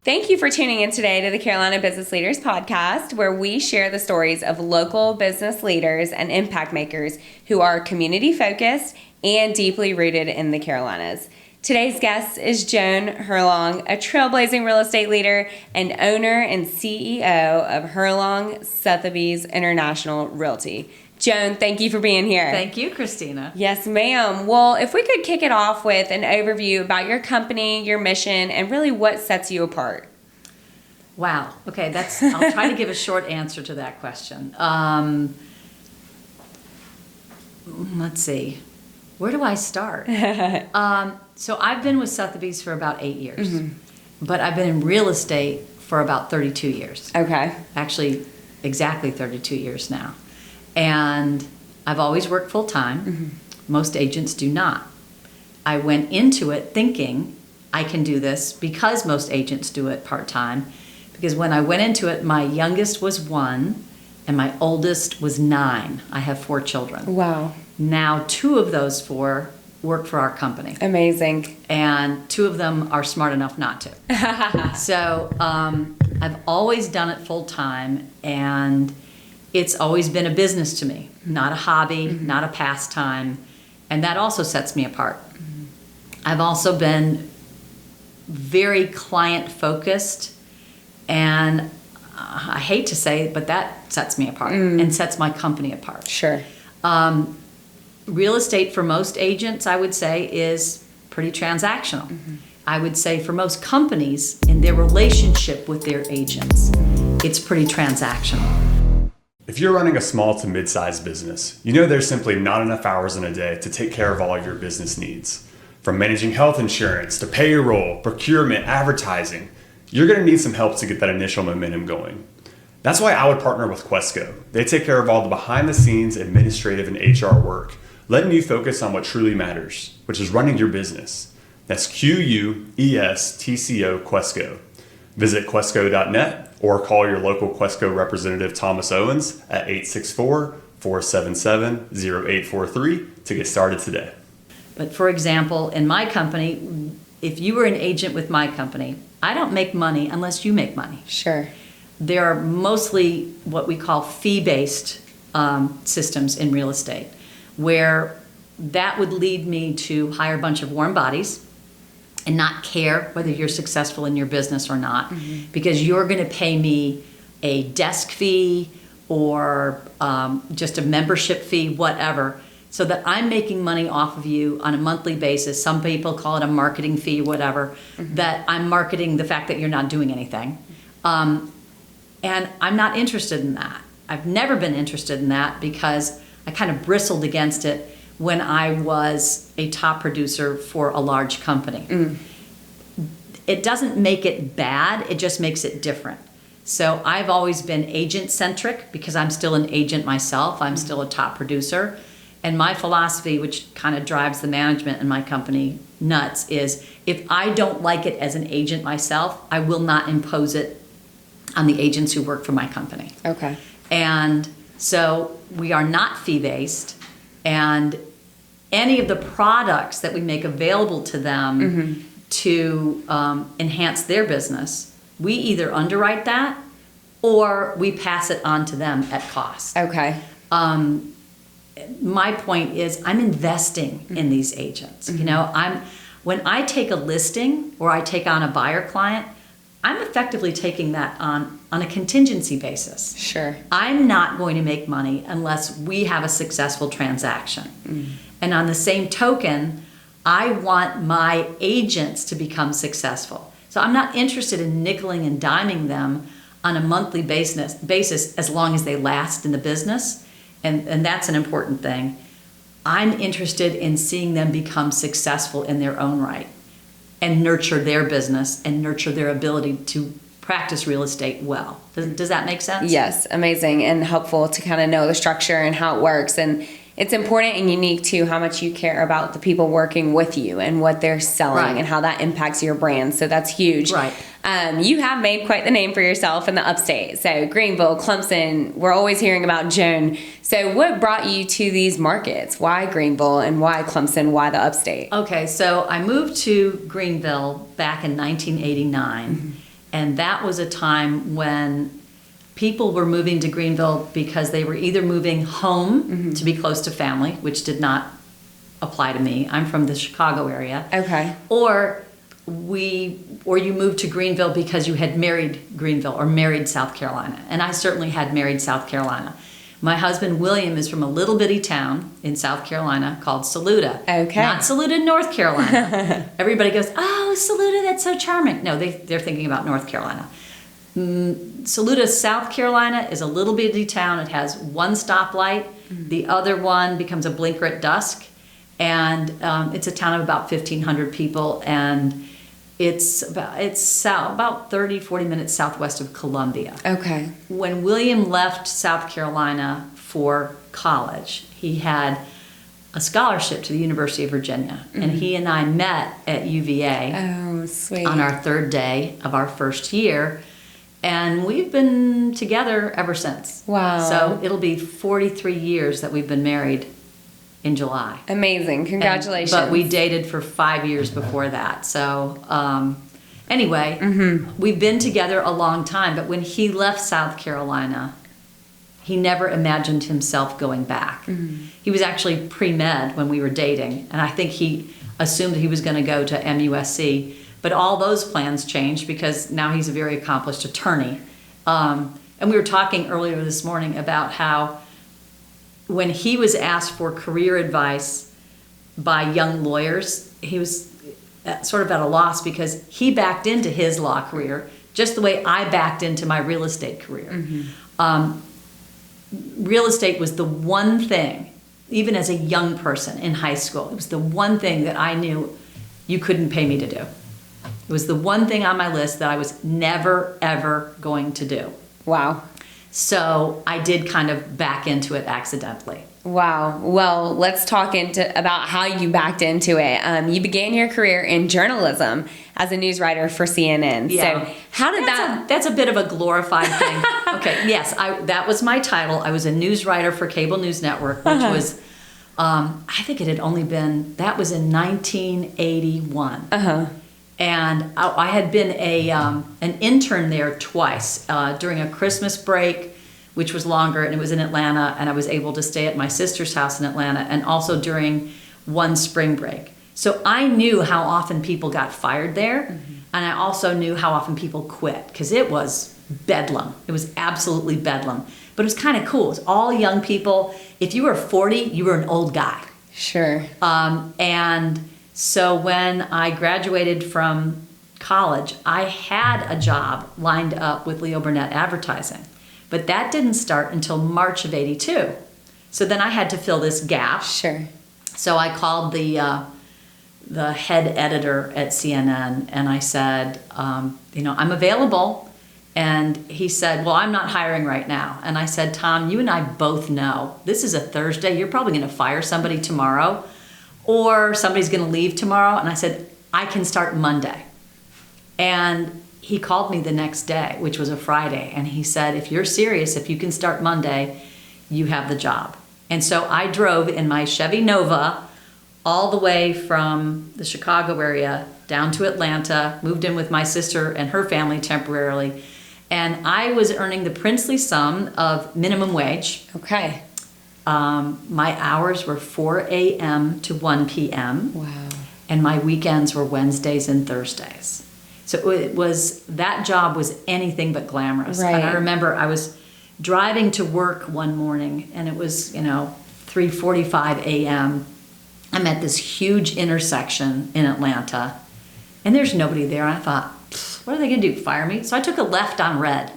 Thank you for tuning in today to the Carolina Business Leaders Podcast, where we share the stories of local business leaders and impact makers who are community focused and deeply rooted in the Carolinas. Today's guest is Joan Herlong, a trailblazing real estate leader and owner and CEO of Herlong Sotheby's International Realty. Joan, thank you for being here. Thank you, Christina. Yes, ma'am. Well, if we could kick it off with an overview about your company, your mission, and really what sets you apart. Wow. Okay, I'll try to give a short answer to that question. Let's see. Where do I start? So I've been with Sotheby's for about 8 years, but I've been in real estate for about 32 years. Okay. Actually, exactly 32 years now. And I've always worked full time. Most agents do not. I went into it thinking I can do this because most agents do it part time. Because when I went into it, my youngest was 1 and my oldest was 9. I have 4 children. Wow. Now 2 of those 4 work for our company. Amazing. And 2 of them are smart enough not to. So I've always done it full time, and it's always been a business to me, not a hobby, not a pastime, and that also sets me apart. I've also been very client focused, and I hate to say it, but that sets me apart and sets my company apart. Sure. Real estate for most agents, I would say, is pretty transactional. I would say for most companies in their relationship with their agents, it's pretty transactional. If you're running a small to mid-sized business, you know there's simply not enough hours in a day to take care of all of your business needs. From managing health insurance to payroll, procurement, advertising, you're going to need some help to get that initial momentum going. That's why I would partner with Questco. They take care of all the behind-the-scenes administrative and HR work, letting you focus on what truly matters, which is running your business. That's Questco, Questco. Visit Questco.net or call your local Questco representative Thomas Owens at 864-477-0843 to get started today. But for example, in my company, if you were an agent with my company, I don't make money unless you make money. Sure. There are mostly what we call fee-based systems in real estate, where that would lead me to hire a bunch of warm bodies and not care whether you're successful in your business or not, because you're going to pay me a desk fee or just a membership fee, whatever, so that I'm making money off of you on a monthly basis. Some people call it a marketing fee, whatever, that I'm marketing the fact that you're not doing anything. And I'm not interested in that. I've never been interested in that because I kind of bristled against it when I was a top producer for a large company. It doesn't make it bad, it just makes it different. So I've always been agent-centric because I'm still an agent myself, I'm still a top producer. And my philosophy, which kind of drives the management in my company nuts, is if I don't like it as an agent myself, I will not impose it on the agents who work for my company. Okay. And so we are not fee-based, and any of the products that we make available to them to enhance their business, we either underwrite that or we pass it on to them at cost. Okay. My point is I'm investing in these agents. You know, when I take a listing or I take on a buyer client, I'm effectively taking that on a contingency basis. Sure. I'm not going to make money unless we have a successful transaction. And on the same token, I want my agents to become successful. So I'm not interested in nickeling and diming them on a monthly basis as long as they last in the business. And that's an important thing. I'm interested in seeing them become successful in their own right and nurture their business and nurture their ability to practice real estate well. Does that make sense? Yes, amazing and helpful to kind of know the structure and how it works. And it's important and unique to how much you care about the people working with you and what they're selling and how that impacts your brand. So that's huge. Right. You have made quite the name for yourself in the upstate. So Greenville, Clemson, we're always hearing about Joan. So what brought you to these markets? Why Greenville and why Clemson? Why the upstate? Okay, so I moved to Greenville back in 1989. And that was a time when people were moving to Greenville because they were either moving home to be close to family, which did not apply to me. I'm from the Chicago area. Okay. Or you moved to Greenville because you had married Greenville or married South Carolina. And I certainly had married South Carolina. My husband, William, is from a little bitty town in South Carolina called Saluda. Okay. Not Saluda, North Carolina. Everybody goes, oh, Saluda, that's so charming. No, they're thinking about North Carolina. Saluda, South Carolina is a little bitty town. It has one stoplight. The other one becomes a blinker at dusk. And it's a town of about 1,500 people. And it's about 30, 40 minutes southwest of Columbia. Okay. When William left South Carolina for college, he had a scholarship to the University of Virginia. And he and I met at UVA Oh, sweet. on our third day of our first year. And we've been together ever since. Wow. So it'll be 43 years that we've been married in July. Amazing. Congratulations. But we dated for 5 years before that. So anyway, we've been together a long time. But when he left South Carolina, he never imagined himself going back. He was actually pre-med when we were dating. And I think he assumed he was going to go to MUSC. But all those plans changed because now he's a very accomplished attorney. And we were talking earlier this morning about how when he was asked for career advice by young lawyers, he was sort of at a loss because he backed into his law career just the way I backed into my real estate career. Real estate was the one thing, even as a young person in high school, it was the one thing that I knew you couldn't pay me to do. It was the one thing on my list that I was never, ever going to do. Wow. So I did kind of back into it accidentally. Wow. Well, let's talk about how you backed into it. You began your career in journalism as a news writer for CNN. Yeah. So how did That's a bit of a glorified thing. Okay, yes, that was my title. I was a news writer for Cable News Network, which was, I think it had only been, that was in 1981. And I had been an intern there twice during a Christmas break, which was longer, and it was in Atlanta, and I was able to stay at my sister's house in Atlanta, and also during one spring break. So I knew how often people got fired there, and I also knew how often people quit, because it was bedlam. It was absolutely bedlam. But it was kind of cool. It was all young people. If you were 40, you were an old guy. Sure. And so when I graduated from college, I had a job lined up with Leo Burnett Advertising. But that didn't start until March of '82. So then I had to fill this gap. Sure. So I called the head editor at CNN and I said, I'm available. And he said, well, I'm not hiring right now. And I said, Tom, you and I both know this is a Thursday. You're probably going to fire somebody tomorrow or somebody's going to leave tomorrow. And I said, I can start Monday. And he called me the next day, which was a Friday, and he said, if you're serious, if you can start Monday, you have the job. And so I drove in my Chevy Nova all the way from the Chicago area down to Atlanta, moved in with my sister and her family temporarily, and I was earning the princely sum of minimum wage. Okay. My hours were 4 a.m. to 1 p.m. Wow. And my weekends were Wednesdays and Thursdays. So that job was anything but glamorous. Right. And I remember I was driving to work one morning and it was, 3:45 a.m. I'm at this huge intersection in Atlanta and there's nobody there. And I thought, what are they going to do, fire me? So I took a left on red.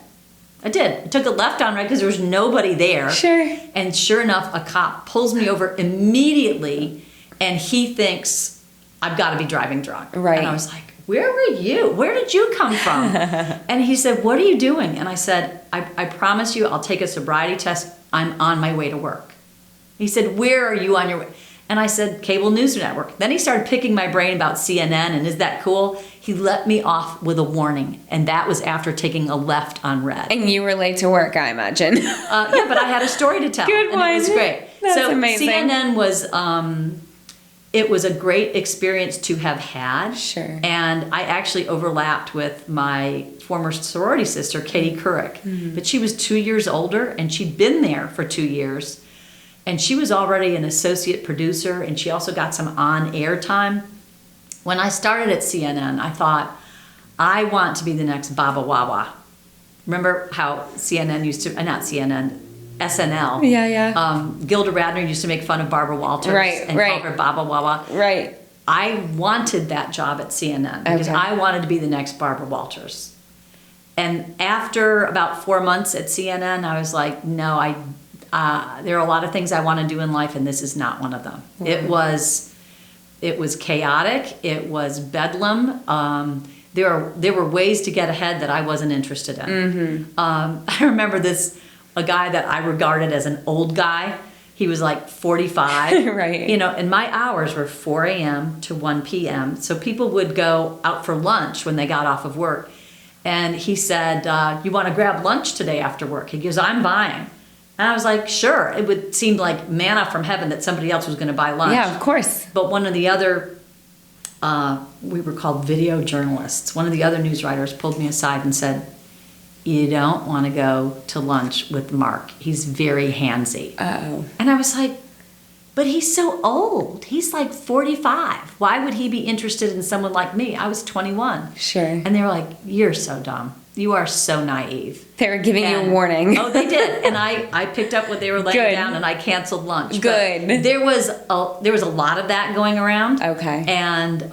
I did. I took a left on red because there was nobody there. Sure. And sure enough, a cop pulls me over immediately and he thinks I've got to be driving drunk. Right. And I was like, where were you? Where did you come from? And he said, what are you doing? And I said, I promise you I'll take a sobriety test. I'm on my way to work. He said, where are you on your way? And I said, Cable News Network. Then he started picking my brain about CNN and is that cool? He let me off with a warning. And that was after taking a left on red. And you were late to work, I imagine. Yeah, but I had a story to tell. Good one. And it was great. That's so amazing. CNN was it was a great experience to have had. Sure. And I actually overlapped with my former sorority sister, Katie Couric. But she was 2 years older, and she'd been there for 2 years. And she was already an associate producer, and she also got some on-air time. When I started at CNN, I thought, I want to be the next Baba Wawa. Remember how CNN used to, not CNN, SNL. Yeah. Gilda Radner used to make fun of Barbara Walters and call her Baba Wawa. Right. I wanted that job at CNN because I wanted to be the next Barbara Walters. And after about 4 months at CNN, I was like, no, there are a lot of things I want to do in life, and this is not one of them. It was chaotic. It was bedlam. There were ways to get ahead that I wasn't interested in. I remember a guy that I regarded as an old guy. He was like 45. Right. And my hours were 4 a.m. to 1 p.m. So people would go out for lunch when they got off of work. And he said, you want to grab lunch today after work? He goes, I'm buying. And I was like, sure. It would seem like manna from heaven that somebody else was going to buy lunch. Yeah, of course. But one of the other, we were called video journalists. One of the other news writers pulled me aside and said, you don't want to go to lunch with Mark. He's very handsy. Uh-oh. And I was like, but he's so old. He's like 45. Why would he be interested in someone like me? I was 21. Sure. And they were like, you're so dumb. You are so naive. They were giving you a warning. Oh, they did. And I picked up what they were laying down, and I canceled lunch. Good. But there was a lot of that going around. Okay. And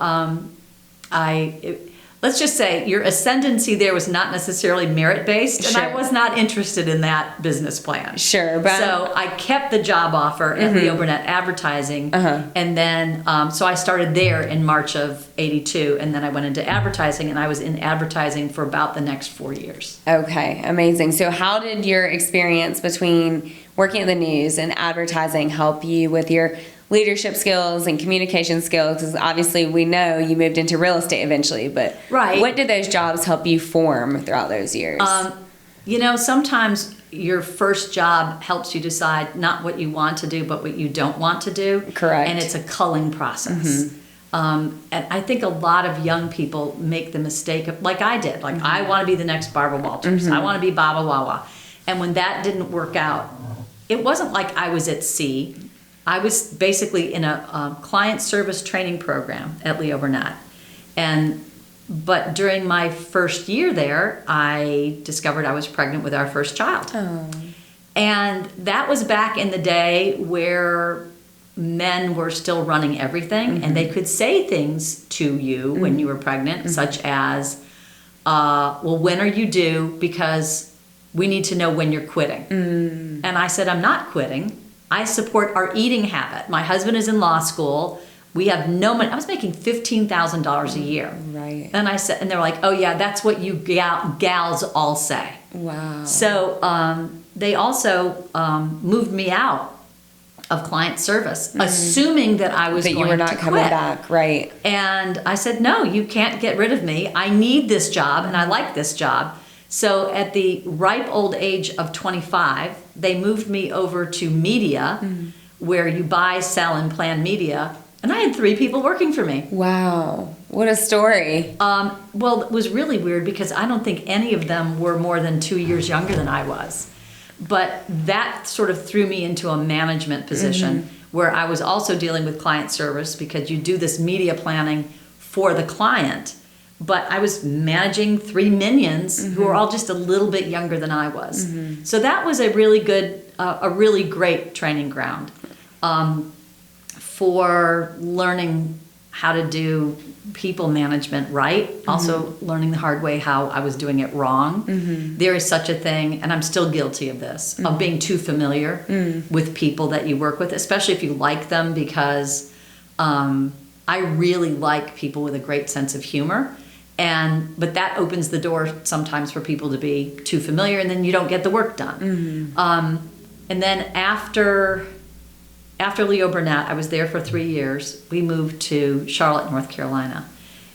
let's just say your ascendancy there was not necessarily merit-based, and I was not interested in that business plan. Sure. But so I kept the job offer at Leo Burnett Advertising, and then so I started there in March of '82, and then I went into advertising, and I was in advertising for about the next 4 years. Okay, amazing. So how did your experience between working at the news and advertising help you with your leadership skills and communication skills? Because obviously we know you moved into real estate eventually, but what did those jobs help you form throughout those years? Sometimes your first job helps you decide not what you want to do, but what you don't want to do. Correct. And it's a culling process. And I think a lot of young people make the mistake of, like I did, like I want to be the next Barbara Walters. I want to be Baba Wawa. And when that didn't work out, it wasn't like I was at sea. I was basically in a client service training program at Leo Burnett. But during my first year there, I discovered I was pregnant with our first child. Oh. And that was back in the day where men were still running everything, and they could say things to you when you were pregnant, such as, well, when are you due? Because we need to know when you're quitting. And I said, I'm not quitting. I support our eating habit. My husband is in law school. We have no money. I was making $15,000 a year. Right. And I said, and they're like, oh yeah, that's what you gals all say. Wow. So they also moved me out of client service, assuming that I was that going you were not to coming quit. back, right? And I said, no, you can't get rid of me. I need this job, and I like this job. So at the ripe old age of 25, they moved me over to media, where you buy, sell, and plan media. And I had 3 people working for me. Wow. What a story. Well, it was really weird because I don't think any of them were more than 2 years younger than I was. But that sort of threw me into a management position where I was also dealing with client service, because you do this media planning for the client. But I was managing 3 minions who were all just a little bit younger than I was. So that was a really good, a really great training ground for learning how to do people management right. Also learning the hard way how I was doing it wrong. There is such a thing, and I'm still guilty of this, of being too familiar with people that you work with, especially if you like them, because I really like people with a great sense of humor. But that opens the door sometimes for people to be too familiar, and then you don't get the work done. And then after Leo Burnett, I was there for 3 years. We moved to Charlotte, North Carolina,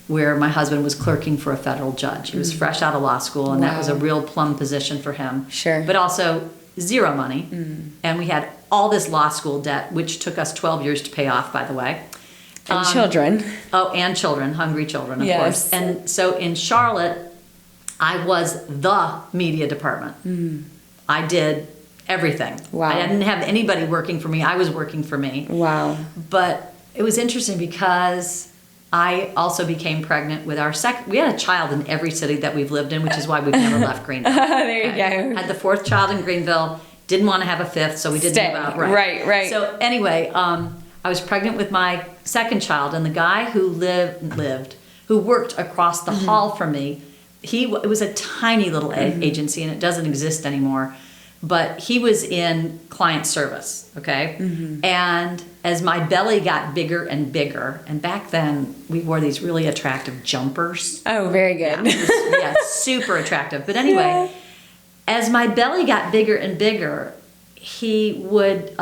where my husband was clerking for a federal judge. He was fresh out of law school, and that was a real plum position for him. Sure. But also zero money. And we had all this law school debt, which took us 12 years to pay off, by the way. And children. Oh, and children, hungry children, of Yes. course. And so in Charlotte, I was the media department. I did everything. Wow. I didn't have anybody working for me. I was working for me. Wow. But it was interesting because I also became pregnant with our second. We had a child in every city that we've lived in, which is why we've never left Greenville. There you go. Had the fourth child in Greenville. Didn't want to have a fifth, so we didn't Stay. move out. Right. So anyway, I was pregnant with my second child, and the guy who who worked across the hall from me, it was a tiny little agency, and it doesn't exist anymore. But he was in client service, okay? And as my belly got bigger and bigger, and back then we wore these really attractive jumpers. Oh, very good. Yeah, super attractive. But anyway, as my belly got bigger and bigger, he would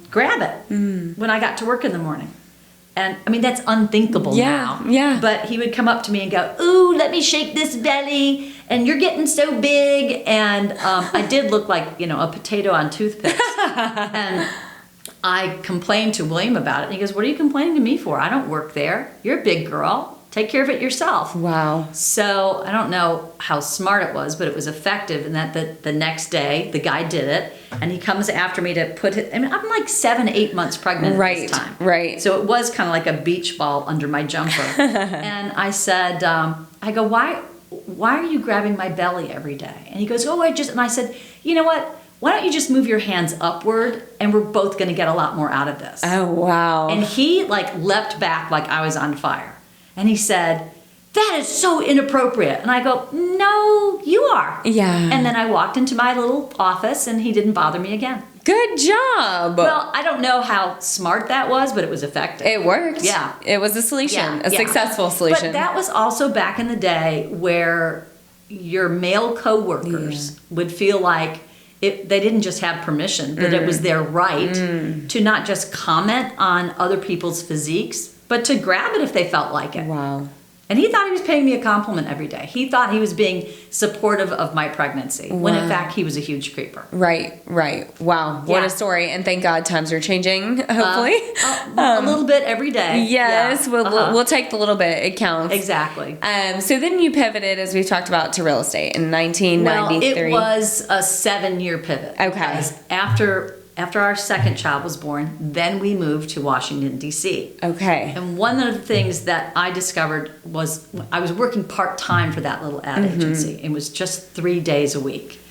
grab it when I got to work in the morning. And I mean, that's unthinkable now. Yeah. But he would come up to me and go, "Ooh, let me shake this belly. And you're getting so big." And I did look like, a potato on toothpicks. And I complained to William about it. And he goes, "What are you complaining to me for? I don't work there. You're a big girl. Take care of it yourself." Wow. So I don't know how smart it was, but it was effective in that the next day, the guy did it. And he comes after me to put it. I mean, I'm like 7-8 months pregnant at this time. Right. So it was kind of like a beach ball under my jumper. And I said, I go, why are you grabbing my belly every day? And he goes, "Oh, and I said, you know what? Why don't you just move your hands upward, and we're both going to get a lot more out of this." Oh, wow. And he leapt back like I was on fire. And he said, "That is so inappropriate." And I go, "No, you are." Yeah. And then I walked into my little office, and he didn't bother me again. Good job. Well, I don't know how smart that was, but it was effective. It worked. Yeah. It was a solution, Yeah, a yeah. successful solution. But that was also back in the day where your male coworkers would feel like they didn't just have permission, but it was their right to not just comment on other people's physiques, but to grab it if they felt like it. Wow. And he thought he was paying me a compliment every day. He thought he was being supportive of my pregnancy, when in fact he was a huge creeper. Right. Wow. What Yeah. a story. And thank God times are changing, hopefully. A little bit every day. Yes, Yeah. we'll take the little bit. It counts. Exactly. So then you pivoted, as we've talked about, to real estate in 1993. Well, it was a 7-year pivot. Okay. Because after our second child was born, then we moved to Washington, D.C. Okay. And one of the things that I discovered was I was working part-time for that little ad agency. It was just 3 days a week.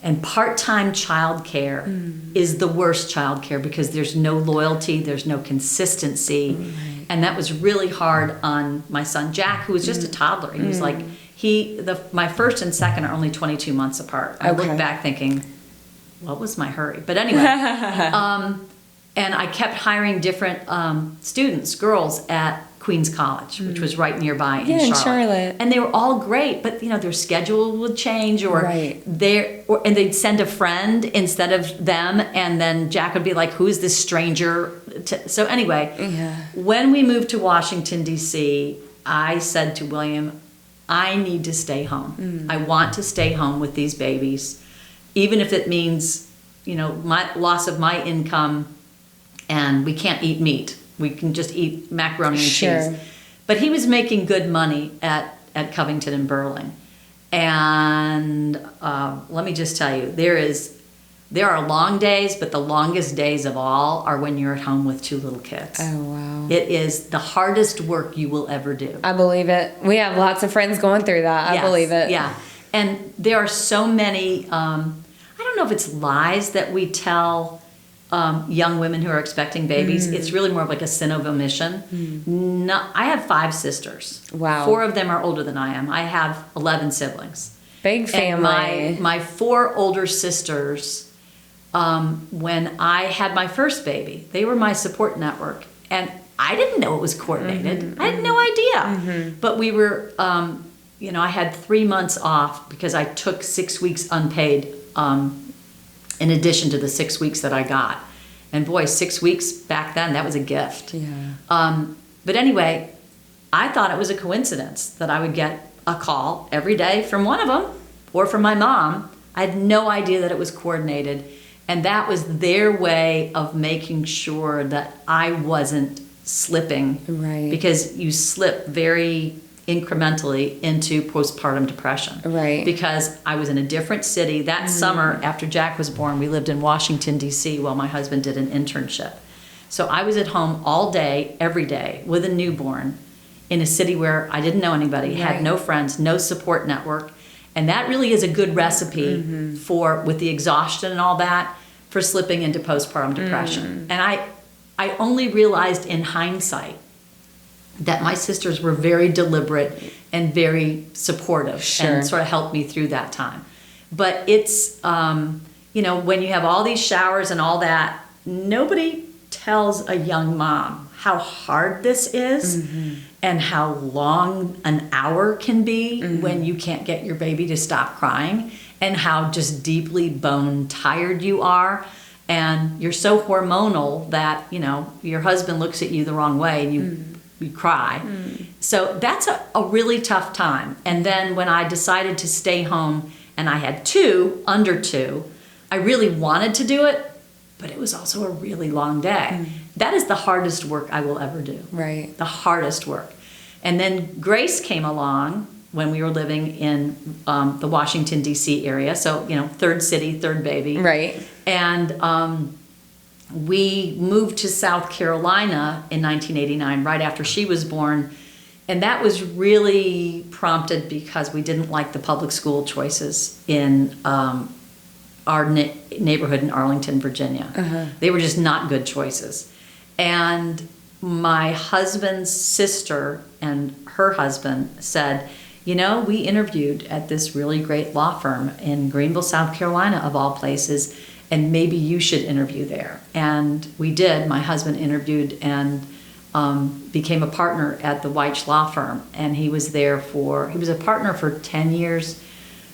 And part-time childcare is the worst childcare because there's no loyalty, there's no consistency. And that was really hard on my son Jack, who was just a toddler. He was like, my first and second are only 22 months apart. I look back thinking, what was my hurry? But anyway, and I kept hiring different students, girls, at Queens College, which was right nearby in Charlotte. And they were all great, but their schedule would change, or and they'd send a friend instead of them, and then Jack would be like, "Who is this stranger?" So anyway, when we moved to Washington D.C., I said to William, "I need to stay home. I want to stay home with these babies." Even if it means, my loss of my income, and we can't eat meat. We can just eat macaroni and cheese. But he was making good money at Covington and Burling. And let me just tell you, there are long days, but the longest days of all are when you're at home with 2 little kids. Oh, wow. It is the hardest work you will ever do. I believe it. We have lots of friends going through that. I believe it. Yeah. And there are so many, I don't know if it's lies that we tell young women who are expecting babies. It's really more of like a sin of omission. No, I have 5 sisters. Wow. 4 of them are older than I am. I have 11 siblings. Big family. And my 4 older sisters, when I had my first baby, they were my support network. And I didn't know it was coordinated. I had no idea. But we were, I had 3 months off because I took 6 weeks unpaid in addition to the 6 weeks that I got. And boy, 6 weeks back then, that was a gift. Yeah. But anyway, I thought it was a coincidence that I would get a call every day from one of them or from my mom. I had no idea that it was coordinated. And that was their way of making sure that I wasn't slipping. Right. Because you slip very incrementally into postpartum depression. Right. Because I was in a different city. That summer after Jack was born, we lived in Washington, D.C. while my husband did an internship. So I was at home all day, every day, with a newborn in a city where I didn't know anybody, had no friends, no support network. And that really is a good recipe for, with the exhaustion and all that, for slipping into postpartum depression. And I only realized in hindsight that my sisters were very deliberate and very supportive and sort of helped me through that time. But it's, you know, when you have all these showers and all that, nobody tells a young mom how hard this is and how long an hour can be when you can't get your baby to stop crying, and how just deeply bone tired you are. And you're so hormonal that, you know, your husband looks at you the wrong way and you cry. So that's a really tough time. And then when I decided to stay home and I had under two, I really wanted to do it, but it was also a really long day. That is the hardest work I will ever do. Right. The hardest work. And then Grace came along when we were living in the Washington, D.C. area. So, you know, third city, third baby. Right. And we moved to South Carolina in 1989, right after she was born. And that was really prompted because we didn't like the public school choices in our neighborhood in Arlington, Virginia. They were just not good choices. And my husband's sister and her husband said, you know, we interviewed at this really great law firm in Greenville, South Carolina, of all places, and maybe you should interview there. And we did. My husband interviewed and became a partner at the Weich Law Firm. And he was there he was a partner for 10 years.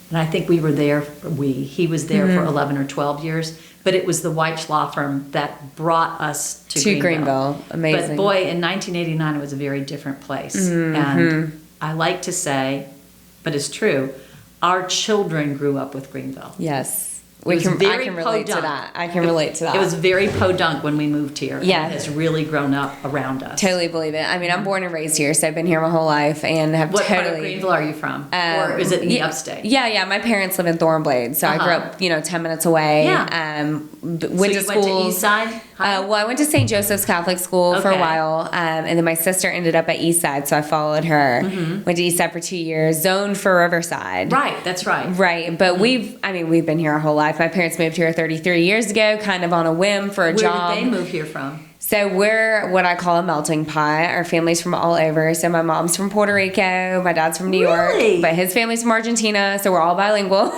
And I think he was there for 11 or 12 years. But it was the Weich Law Firm that brought us to Greenville. Amazing. But boy, in 1989, it was a very different place. And I like to say, but it's true, our children grew up with Greenville. Yes. I can relate to that. I can relate to that. It was very podunk when we moved here. Yeah. And it has really grown up around us. Totally believe it. I mean, I'm born and raised here, so I've been here my whole life and have What totally... part of Greenville are you from? Or is it in the upstate? Yeah. My parents live in Thornblade, so I grew up, 10 minutes away. Yeah. Went so to you school. went to East Side? Well, I went to St. Joseph's Catholic School for a while, and then my sister ended up at East Side, so I followed her. Went to East Side for 2 years, zoned for Riverside. Right, that's right. Right, but we've been here our whole life. My parents moved here 33 years ago, kind of on a whim for a job. Where did they move here from? So we're what I call a melting pot. Our family's from all over. So my mom's from Puerto Rico, my dad's from New York, but his family's from Argentina, so we're all bilingual.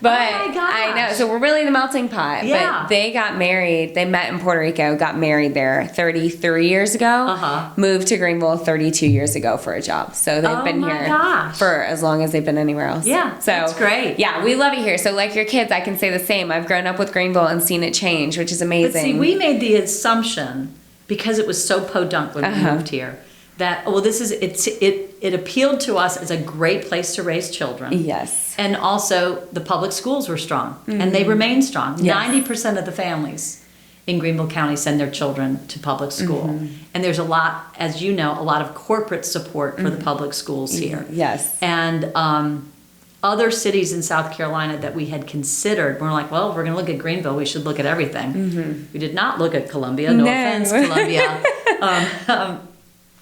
But oh my gosh. I know, so we're really the melting pot. Yeah. But they got married. They met in Puerto Rico, got married there 33 years ago. Moved to Greenville 32 years ago for a job. So they've been here for as long as they've been anywhere else. Yeah, so that's great. Yeah, we love it here. So like your kids, I can say the same. I've grown up with Greenville and seen it change, which is amazing. But see, we made the assumption, because it was so podunk when we moved here, that it appealed to us as a great place to raise children. Yes. And also the public schools were strong, and they remain strong. Yes. 90% of the families in Greenville County send their children to public school. And there's a lot, as you know, a lot of corporate support for the public schools here. Yes. And other cities in South Carolina that we had considered, we're like, well, if we're going to look at Greenville, we should look at everything. We did not look at Columbia. No offense, Columbia.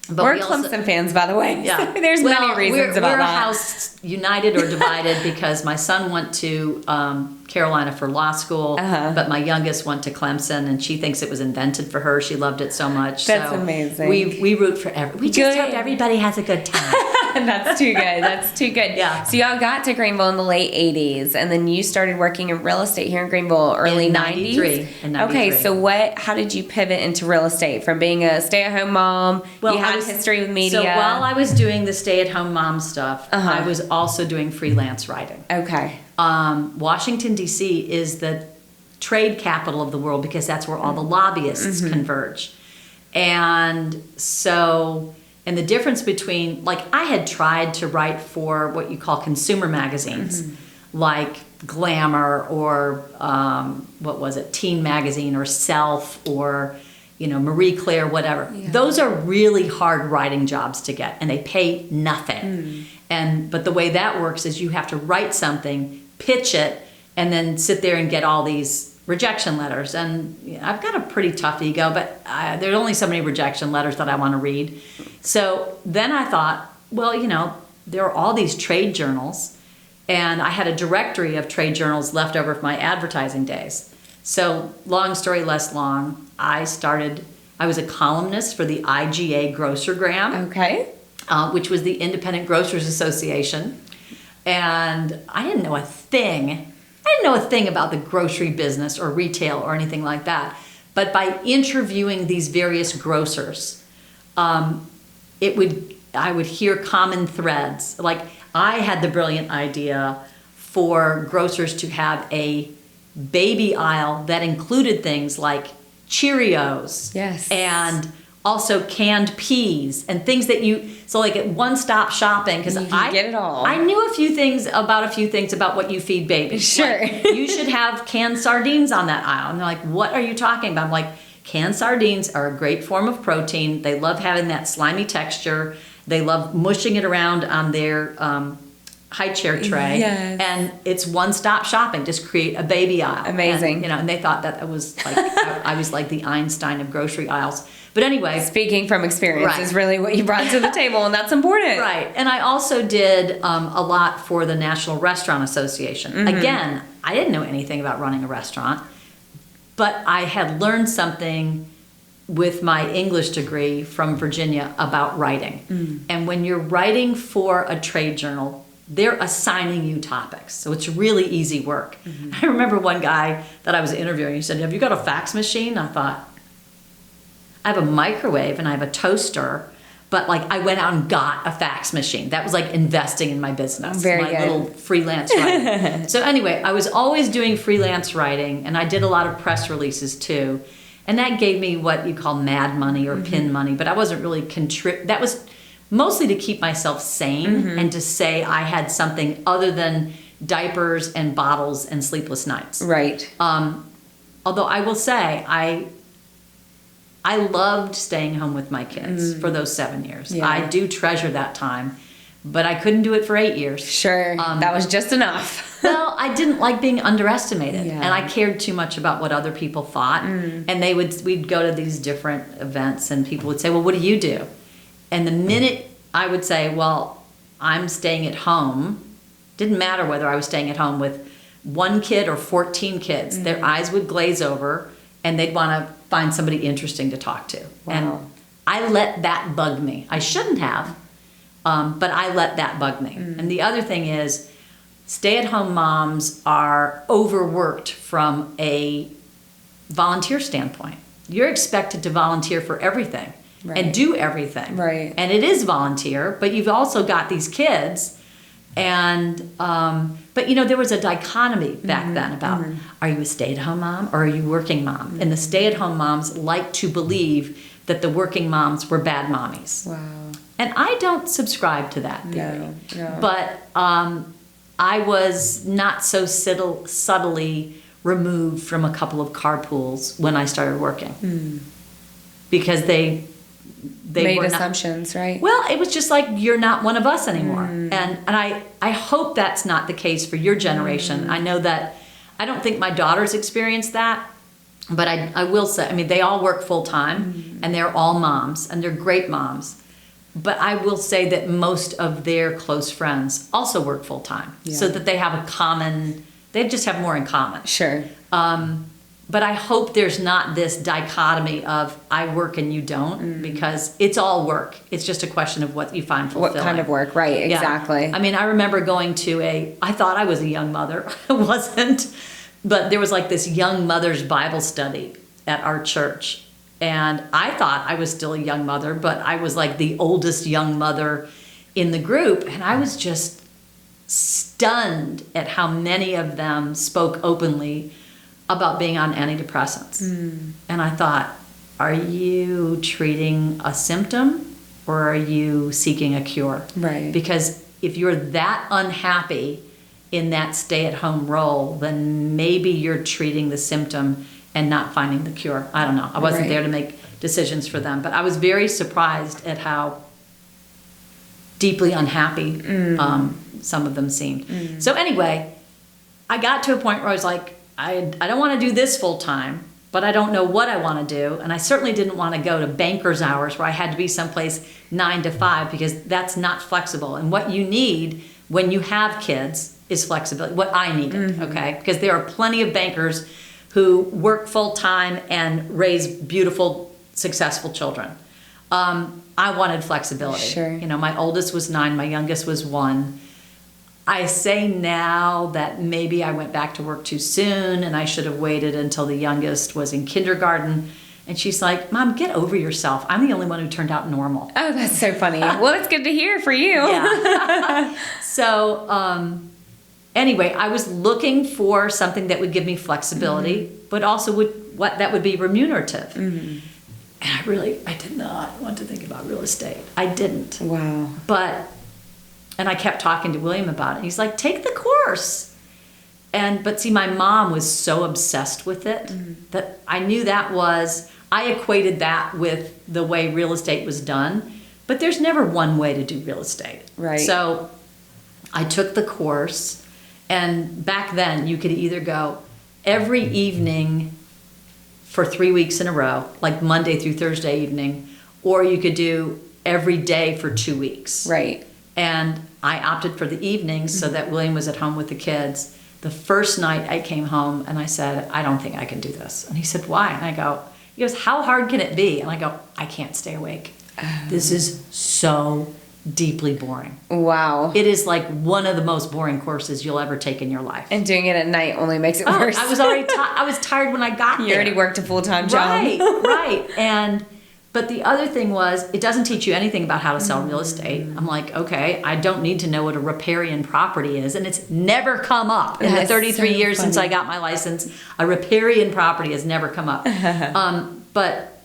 But we're Clemson fans, by the way. Yeah. There's many reasons about that. We're a house united or divided because my son went to Carolina for law school, but my youngest went to Clemson, and she thinks it was invented for her. She loved it so much. That's so amazing. We root for we just hope everybody has a good time. That's too good. That's too good. Yeah. So y'all got to Greenville in the late 80s, and then you started working in real estate here in Greenville early in 90s? 93. Okay, so how did you pivot into real estate from being a stay-at-home mom? Well, you had history with media. So while I was doing the stay-at-home mom stuff, I was also doing freelance writing. Okay. Washington, D.C. is the trade capital of the world because that's where all the lobbyists converge. And so... And the difference between, like, I had tried to write for what you call consumer magazines, like Glamour or, Teen Magazine or Self or, Marie Claire, whatever. Yeah. Those are really hard writing jobs to get, and they pay nothing. But the way that works is you have to write something, pitch it, and then sit there and get all these rejection letters. And I've got a pretty tough ego, but there's only so many rejection letters that I want to read. So then I thought, well, there are all these trade journals, and I had a directory of trade journals left over from my advertising days. So long story less long, I was a columnist for the IGA Grocergram. Okay. Which was the Independent Grocers Association. And I didn't know a thing about the grocery business or retail or anything like that. But by interviewing these various grocers, I would hear common threads. Like, I had the brilliant idea for grocers to have a baby aisle that included things like Cheerios. Yes. And also canned peas and things that so like at one-stop shopping, because I get it all. I knew a few things about what you feed babies. Sure. Like, you should have canned sardines on that aisle. And they're like, what are you talking about? I'm like, canned sardines are a great form of protein. They love having that slimy texture. They love mushing it around on their high chair tray. Yes. And it's one-stop shopping. Just create a baby aisle. Amazing. And they thought that it was like I was like the Einstein of grocery aisles. But anyway, Speaking from experience Right. is really what you brought to the table, and that's important. right. And I also did a lot for the National Restaurant Association. Again, I didn't know anything about running a restaurant, but I had learned something with my English degree from Virginia about writing. And when you're writing for a trade journal, they're assigning you topics. So it's really easy work. I remember one guy that I was interviewing, he said, have you got a fax machine? I thought, I have a microwave and I have a toaster, but like I went out and got a fax machine. That was like investing in my business. Very my good. little freelance writing. So anyway, I was always doing freelance writing, and I did a lot of press releases too. And that gave me what you call mad money or pin money, but I wasn't really that was mostly to keep myself sane and to say I had something other than diapers and bottles and sleepless nights. Right. Although I will say I loved staying home with my kids for those 7 years. Yeah. I do treasure that time, but I couldn't do it for 8 years. Sure. That was just enough. Well, I didn't like being underestimated, Yeah. and I cared too much about what other people thought. And we'd go to these different events, and people would say, "Well, what do you do?" And the minute I would say, "Well, I'm staying at home," didn't matter whether I was staying at home with one kid or 14 kids. Their eyes would glaze over, and they'd want to find somebody interesting to talk to. Wow. And I let that bug me. I shouldn't have, but I let that bug me. And the other thing is, stay-at-home moms are overworked from a volunteer standpoint. You're expected to volunteer for everything and do everything. Right. And it is volunteer, but you've also got these kids. And but there was a dichotomy back then about, are you a stay-at-home mom or are you a working mom? And the stay-at-home moms like to believe that the working moms were bad mommies. Wow. And I don't subscribe to that theory. No. But I was not so subtly removed from a couple of carpools when I started working. Because they Made were assumptions, right? Well, it was just like, you're not one of us anymore. And I hope that's not the case for your generation. I know that, I don't think my daughters experienced that, but I will say, I mean, they all work full time and they're all moms and they're great moms. But I will say that most of their close friends also work full time, so that they have they just have more in common. Sure. But I hope there's not this dichotomy of I work and you don't, because it's all work. It's just a question of what you find fulfilling. What kind of work, right? Yeah. Exactly. I mean, I remember going to I thought I was a young mother. I wasn't. But there was like this young mother's Bible study at our church. And I thought I was still a young mother, but I was like the oldest young mother in the group. And I was just stunned at how many of them spoke openly about being on antidepressants. And I thought, are you treating a symptom or are you seeking a cure? Right. Because if you're that unhappy in that stay-at-home role, then maybe you're treating the symptom and not finding the cure. I don't know. I wasn't Right. there decisions for them. But I was very surprised at how deeply unhappy some of them seemed. So anyway, I got to a point where I was like, I don't want to do this full time, but I don't know what I want to do. And I certainly didn't want to go to banker's hours where I had to be someplace 9 to 5, because that's not flexible. And what you need when you have kids is flexibility, what I needed, okay? Because there are plenty of bankers who work full time and raise beautiful, successful children. I wanted flexibility. Sure. You know, my oldest was 9, my youngest was 1. I say now that maybe I went back to work too soon and I should have waited until the youngest was in kindergarten. And she's like, Mom, get over yourself. I'm the only one who turned out normal. Oh, that's so funny. Well, it's good to hear for you. Yeah. So, anyway, I was looking for something that would give me flexibility, but also that would be remunerative. And I did not want to think about real estate. I didn't. Wow. And I kept talking to William about it. He's like, take the course. But see, my mom was so obsessed with it that I knew I equated that with the way real estate was done. But there's never one way to do real estate. Right. So I took the course, and back then you could either go every evening for 3 weeks in a row, like Monday through Thursday evening, or you could do every day for 2 weeks. Right. And I opted for the evenings so that William was at home with the kids. The first night I came home and I said, I don't think I can do this. And he said, why? And he goes, how hard can it be? And I go, I can't stay awake. This is so deeply boring. Wow. It is like one of the most boring courses you'll ever take in your life. And doing it at night only makes it worse. I was already I was tired when I got there. You already worked a full-time job. Right. But the other thing was, it doesn't teach you anything about how to sell real estate. I'm like, okay, I don't need to know what a riparian property is. And it's never come up. In the 33 years since I got my license, a riparian property has never come up. But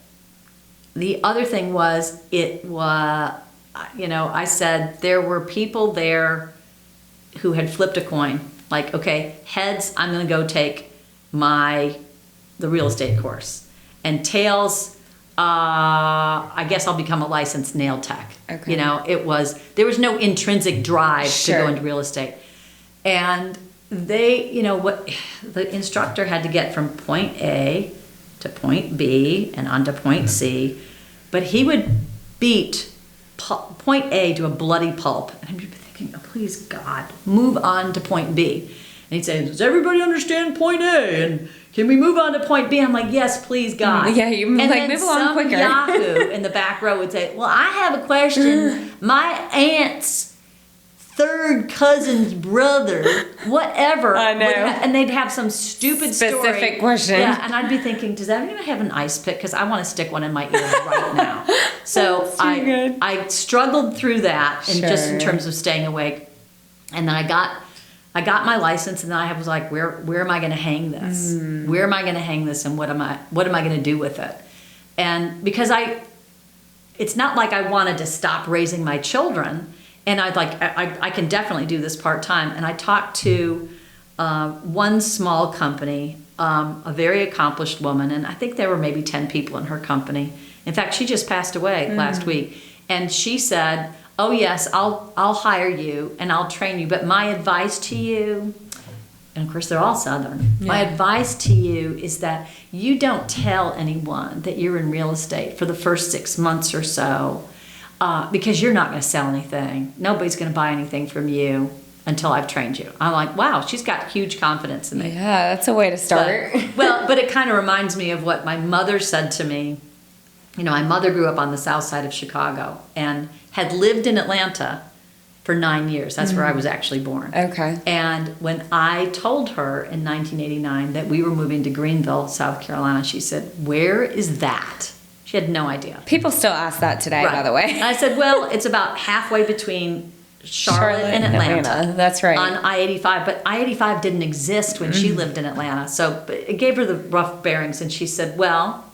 the other thing was, I said there were people there who had flipped a coin. Like, okay, heads, I'm going to go take the real estate course. And tails, I guess I'll become a licensed nail tech. Okay. There was no intrinsic drive to Sure. go into real estate. And what the instructor had to get from point A to point B and onto point C, but he would beat point A to a bloody pulp. And I'd be thinking, oh, please God, move on to point B. And he'd say, does everybody understand point A? And can we move on to point B? I'm like, yes, please, God. Yeah, you and like then move along quicker. Yahoo in the back row would say, well, I have a question. My aunt's third cousin's brother, whatever. I know. And they'd have some stupid Specific question. Yeah, and I'd be thinking, does anyone have an ice pick? Because I want to stick one in my ear right now. So I struggled through that, just in terms of staying awake. And then I got my license, and then I was like, where am I going to hang this? Where am I going to hang this, and what am I going to do with it? And because it's not like I wanted to stop raising my children, and I can definitely do this part-time. And I talked to one small company, a very accomplished woman, and I think there were maybe 10 people in her company. In fact, she just passed away last week. And she said, oh yes, I'll hire you and I'll train you, but my advice to you, and of course they're all Southern, my advice to you is that you don't tell anyone that you're in real estate for the first 6 months or so, because you're not going to sell anything. Nobody's going to buy anything from you until I've trained you. I'm like, wow, she's got huge confidence in me. Yeah, that's a way to start. But it kind of reminds me of what my mother said to me. My mother grew up on the south side of Chicago and had lived in Atlanta for 9 years. That's where I was actually born. Okay. And when I told her in 1989 that we were moving to Greenville, South Carolina, she said, where is that? She had no idea. People still ask that today, by the way. And I said, well, it's about halfway between Charlotte and Atlanta. That's right. On I-85. But I-85 didn't exist when she lived in Atlanta. So it gave her the rough bearings. And she said, well,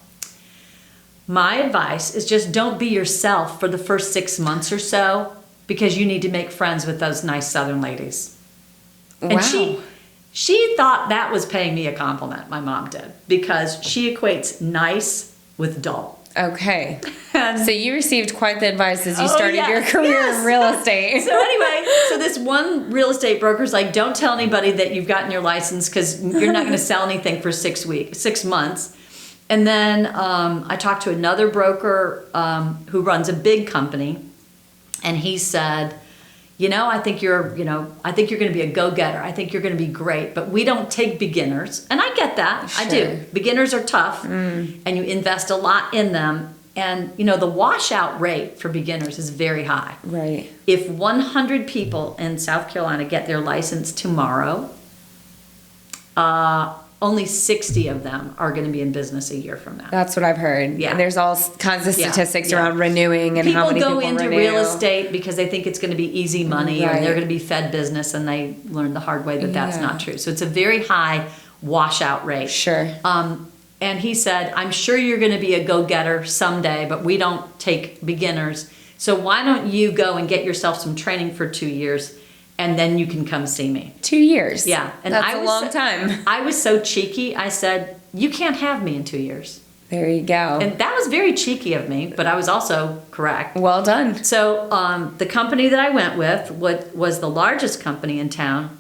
my advice is just don't be yourself for the first 6 months or so, because you need to make friends with those nice Southern ladies. Wow. And she thought that was paying me a compliment, my mom did, because she equates nice with dull. Okay. And- So you received quite the advice as you Oh, started yes, your career yes. in real estate. So anyway, so this one real estate broker's like, don't tell anybody that you've gotten your license because you're not going to sell anything for 6 months. And then I talked to another broker who runs a big company, and he said, I think you're going to be a go-getter. I think you're going to be great, but we don't take beginners. And I get that. Sure. I do. Beginners are tough, and you invest a lot in them. And, the washout rate for beginners is very high. Right. If 100 people in South Carolina get their license tomorrow, only 60 of them are going to be in business a year from now. That's what I've heard. Yeah. And there's all kinds of Yeah, statistics yeah. around renewing and how many people go into renew. real estate because they think it's going to be easy money or Right. they're going to be fed business, and they learn the hard way that that's Yeah. not true. So it's a very high washout rate. Sure. And he said, I'm sure you're going to be a go-getter someday, but we don't take beginners. So why don't you go and get yourself some training for 2 years, and then you can come see me. 2 years. Yeah. And That's I a was long time. I was so cheeky. I said, you can't have me in 2 years. There you go. And that was very cheeky of me, but I was also correct. Well done. So the company that I went with was the largest company in town,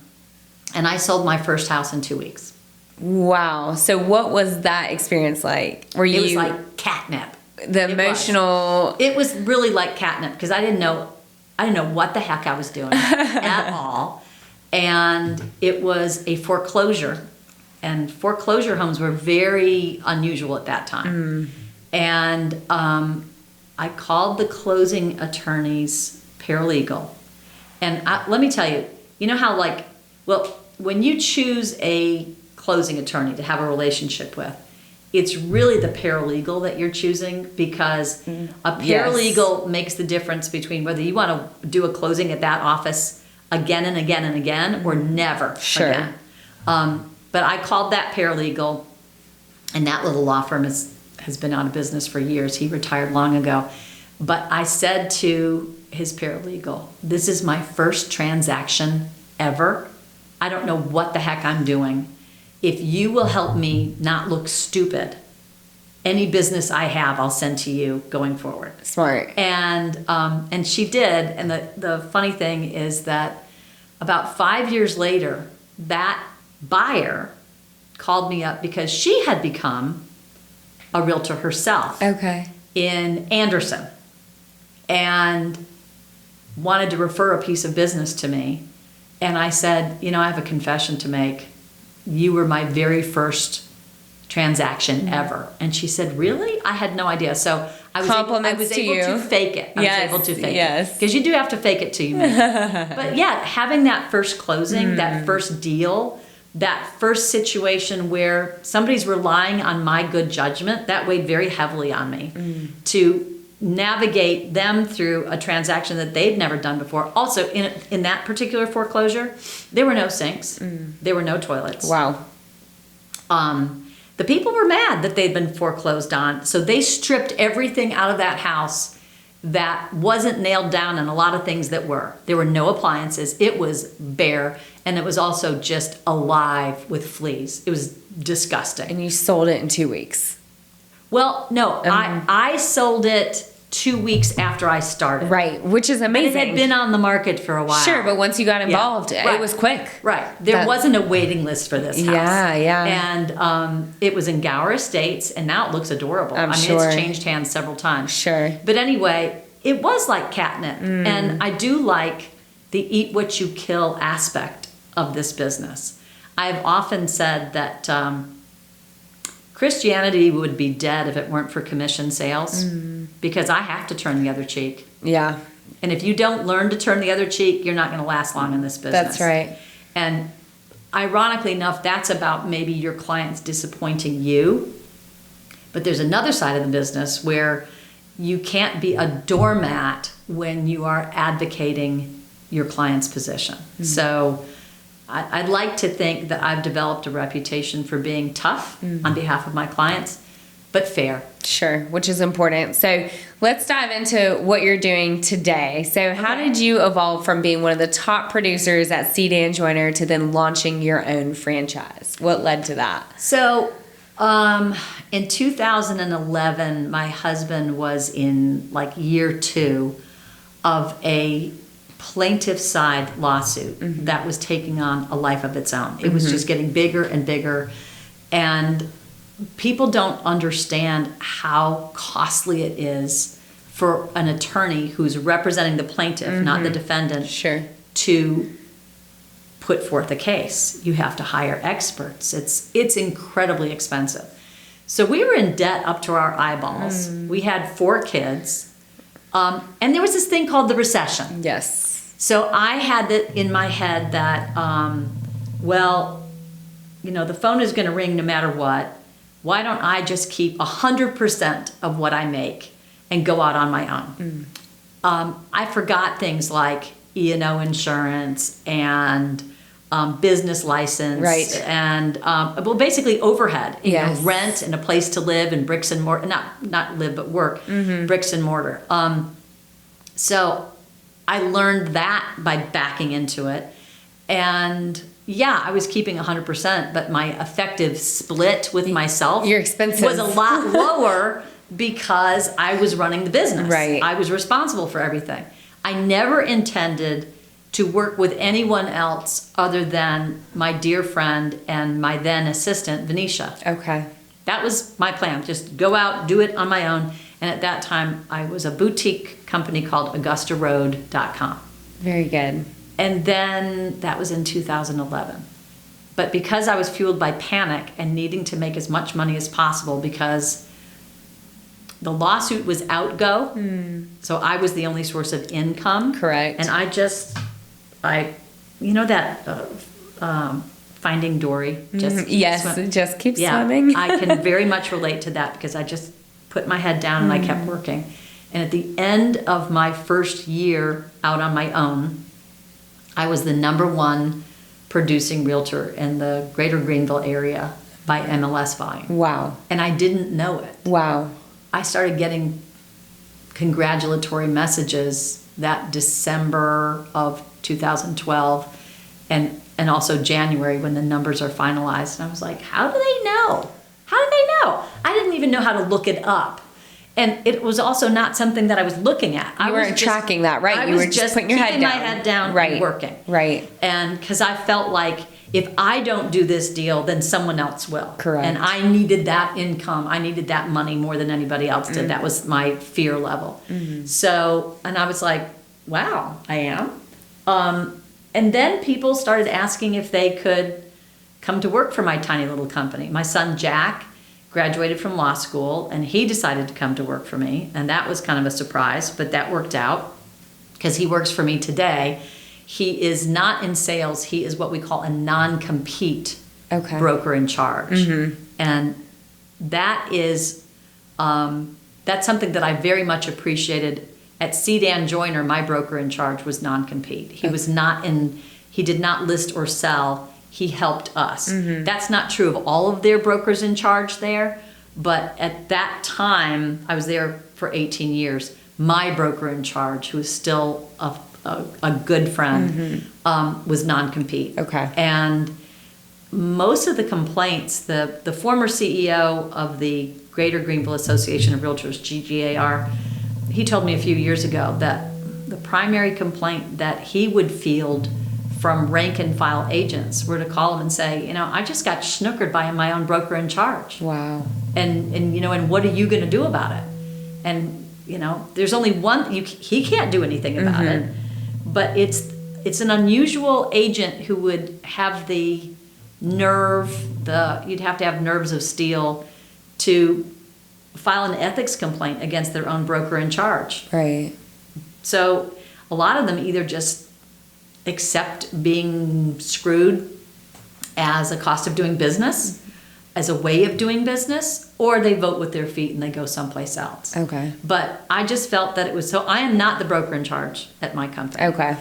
and I sold my first house in 2 weeks. Wow. So what was that experience like? Were you It was like catnip. the emotional? It was really like catnip because I didn't know what the heck I was doing at all. And it was a foreclosure. And foreclosure homes were very unusual at that time. And I called the closing attorney's paralegal. And let me tell you, you know how when you choose a closing attorney to have a relationship with, it's really the paralegal that you're choosing because a paralegal makes the difference between whether you want to do a closing at that office again and again and again or never Sure. again. But I called that paralegal, and that little law firm has been out of business for years. He retired long ago. But I said to his paralegal, this is my first transaction ever. I don't know what the heck I'm doing. If you will help me not look stupid, any business I have, I'll send to you going forward. Smart. And she did. And the funny thing is that about 5 years later, that buyer called me up because she had become a realtor herself Okay. in Anderson and wanted to refer a piece of business to me. And I said, I have a confession to make. You were my very first transaction ever. And she said, really? I had no idea. So I was Compliments able to to you. fake it. I was able to fake yes. it. Because you do have to fake it till you make it. But yeah, having that first closing, that first deal, that first situation where somebody's relying on my good judgment, that weighed very heavily on me to navigate them through a transaction that they'd never done before. Also, in that particular foreclosure, there were no sinks. There were no toilets. Wow. The people were mad that they'd been foreclosed on, so they stripped everything out of that house that wasn't nailed down, and a lot of things that were. There were no appliances. It was bare, and it was also just alive with fleas. It was disgusting. And you sold it in 2 weeks. Well, no, I sold it 2 weeks after I started. Right, which is amazing. It had been on the market for a while. Sure, but once you got involved, right. it was quick. Right. There wasn't a waiting list for this house. Yeah, yeah. And it was in Gower Estates, and now it looks adorable. I'm I mean, sure. it's changed hands several times. Sure. But anyway, it was like catnip. And I do like the eat what you kill aspect of this business. I've often said that Christianity would be dead if it weren't for commission sales because I have to turn the other cheek. Yeah. And if you don't learn to turn the other cheek, you're not going to last long in this business. That's right. And ironically enough, that's about maybe your clients disappointing you. But there's another side of the business where you can't be a doormat when you are advocating your client's position. So I'd like to think that I've developed a reputation for being tough on behalf of my clients, but fair. Sure, which is important. So let's dive into what you're doing today. So how did you evolve from being one of the top producers at C. Dan Joyner to then launching your own franchise? What led to that? So In 2011, my husband was in like year 2 of a plaintiff side lawsuit that was taking on a life of its own. It was just getting bigger and bigger. And people don't understand how costly it is for an attorney who's representing the plaintiff, not the defendant, to put forth a case. You have to hire experts. It's incredibly expensive. So we were in debt up to our eyeballs. We had 4 kids. And there was this thing called the recession. Yes. So I had that in my head that, well, you know, the phone is going to ring no matter what. Why don't I just keep 100% of what I make and go out on my own? I forgot things like E&O insurance and business license, and well, basically overhead, you know, rent and a place to live and bricks and mortar, not live but work, bricks and mortar. So I learned that by backing into it, and yeah, I was keeping 100%, but my effective split with myself, your expenses, was a lot lower because I was running the business. Right. I was responsible for everything. I never intended to work with anyone else other than my dear friend and my then assistant, Venetia. Okay. That was my plan. Just go out, do it on my own. And at that time, I was a boutique company called AugustaRoad.com. Very good. And then that was in 2011. But because I was fueled by panic and needing to make as much money as possible because the lawsuit was outgo, so I was the only source of income. Correct. And you know that Finding Dory? Just just keep yeah, swimming. I can very much relate to that because I just put my head down and I kept working. And at the end of my first year out on my own, I was the #1 producing realtor in the greater Greenville area by MLS volume. Wow. And I didn't know it. Wow. I started getting congratulatory messages that December of 2012 and also January when the numbers are finalized. And I was like, how do they know? How do they know? I didn't even know how to look it up. And it was also not something that I was looking at. You weren't tracking that, right? You were just putting your head down. Keeping my head down and working. Right. And because I felt like if I don't do this deal, then someone else will. Correct. And I needed that income. I needed that money more than anybody else did. That was my fear level. So, and I was like, wow, I am. And then people started asking if they could come to work for my tiny little company. My son, Jack, graduated from law school, and he decided to come to work for me. And that was kind of a surprise, but that worked out because he works for me today. He is not in sales. He is what we call a non-compete broker in charge. And that is, that's something that I very much appreciated. At Sedan Joyner, my broker in charge was non-compete. He was not in, he did not list or sell. He helped us. That's not true of all of their brokers in charge there, but at that time, I was there for 18 years. My broker in charge, who is still a good friend, was non-compete. Okay. And most of the complaints, the former CEO of the Greater Greenville Association of Realtors, GGAR, he told me a few years ago that the primary complaint that he would field from rank and file agents were to call him and say, you know, I just got snookered by my own broker in charge. Wow. And you know, and what are you going to do about it? And you know, there's only one. He can't do anything about it. But it's an unusual agent who would have the nerve. You'd have to have nerves of steel to file an ethics complaint against their own broker in charge. Right. So a lot of them either just accept being screwed as a cost of doing business, as a way of doing business, or they vote with their feet and they go someplace else. Okay. But I just felt that it was so. I am not the broker in charge at my company. Okay.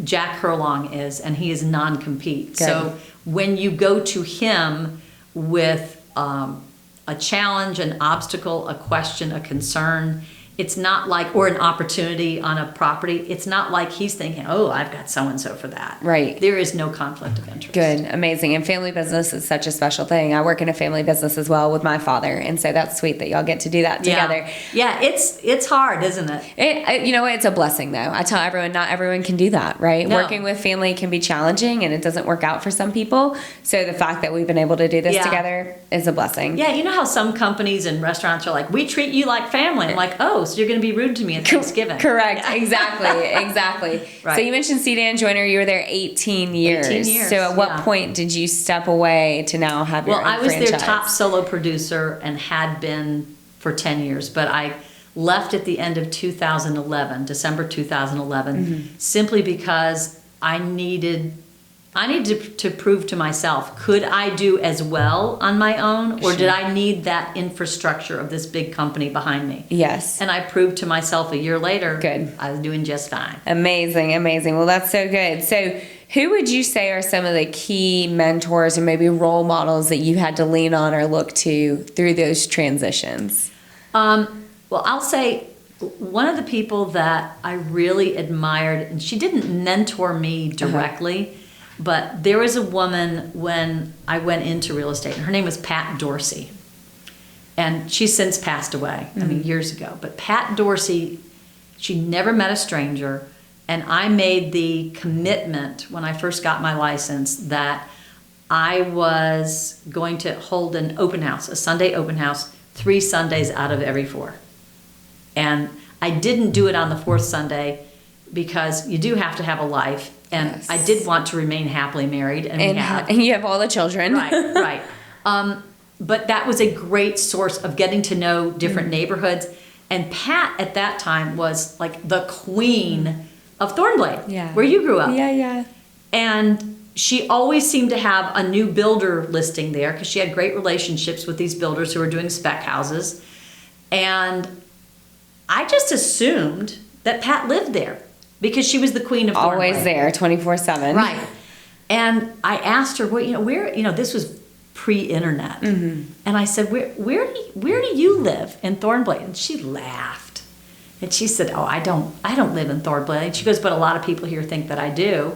Jack Herlong is, and he is non-compete. Good. So when you go to him with a challenge, an obstacle, a question, a concern, It's not like, or an opportunity on a property. It's not like he's thinking, oh, I've got so-and-so for that. Right. There is no conflict of interest. Good. Amazing. And family business is such a special thing. I work in a family business as well with my father. And so that's sweet that y'all get to do that together. Yeah. It's hard, isn't it? You know what? It's a blessing though. I tell everyone, not everyone can do that, right? No. Working with family can be challenging and it doesn't work out for some people. So the fact that we've been able to do this together is a blessing. Yeah. You know how some companies and restaurants are like, we treat you like family. I'm like, oh, so you're going to be rude to me at Thanksgiving. Correct. Yeah. Exactly. Right. So you mentioned C. Joyner, you were there 18 years. 18 years. So at what point did you step away to now have your own franchise? Well, I was their top solo producer and had been for 10 years, but I left at the end of 2011, December 2011, simply because I needed to prove to myself, could I do as well on my own, or did I need that infrastructure of this big company behind me? Yes. And I proved to myself a year later, good, I was doing just fine. Amazing. Well, that's so good. So who would you say are some of the key mentors or maybe role models that you had to lean on or look to through those transitions? Well, I'll say one of the people that I really admired, and she didn't mentor me directly, but there was a woman when I went into real estate, and her name was Pat Dorsey. And she's since passed away, years ago. But Pat Dorsey, she never met a stranger, and I made the commitment when I first got my license that I was going to hold an open house, a Sunday open house, 3 Sundays out of every 4. And I didn't do it on the 4th Sunday because you do have to have a life. And I did want to remain happily married. And you have all the children. Right. But that was a great source of getting to know different neighborhoods. And Pat at that time was like the queen of Thornblade, where you grew up. Yeah. And she always seemed to have a new builder listing there because she had great relationships with these builders who were doing spec houses. And I just assumed that Pat lived there because she was the queen of Thornblade. Always there, 24/7. Right. And I asked her, where this was pre-internet. And I said, where do you live in Thornblade? And she laughed. And she said, oh, I don't live in Thornblade. And she goes, but a lot of people here think that I do.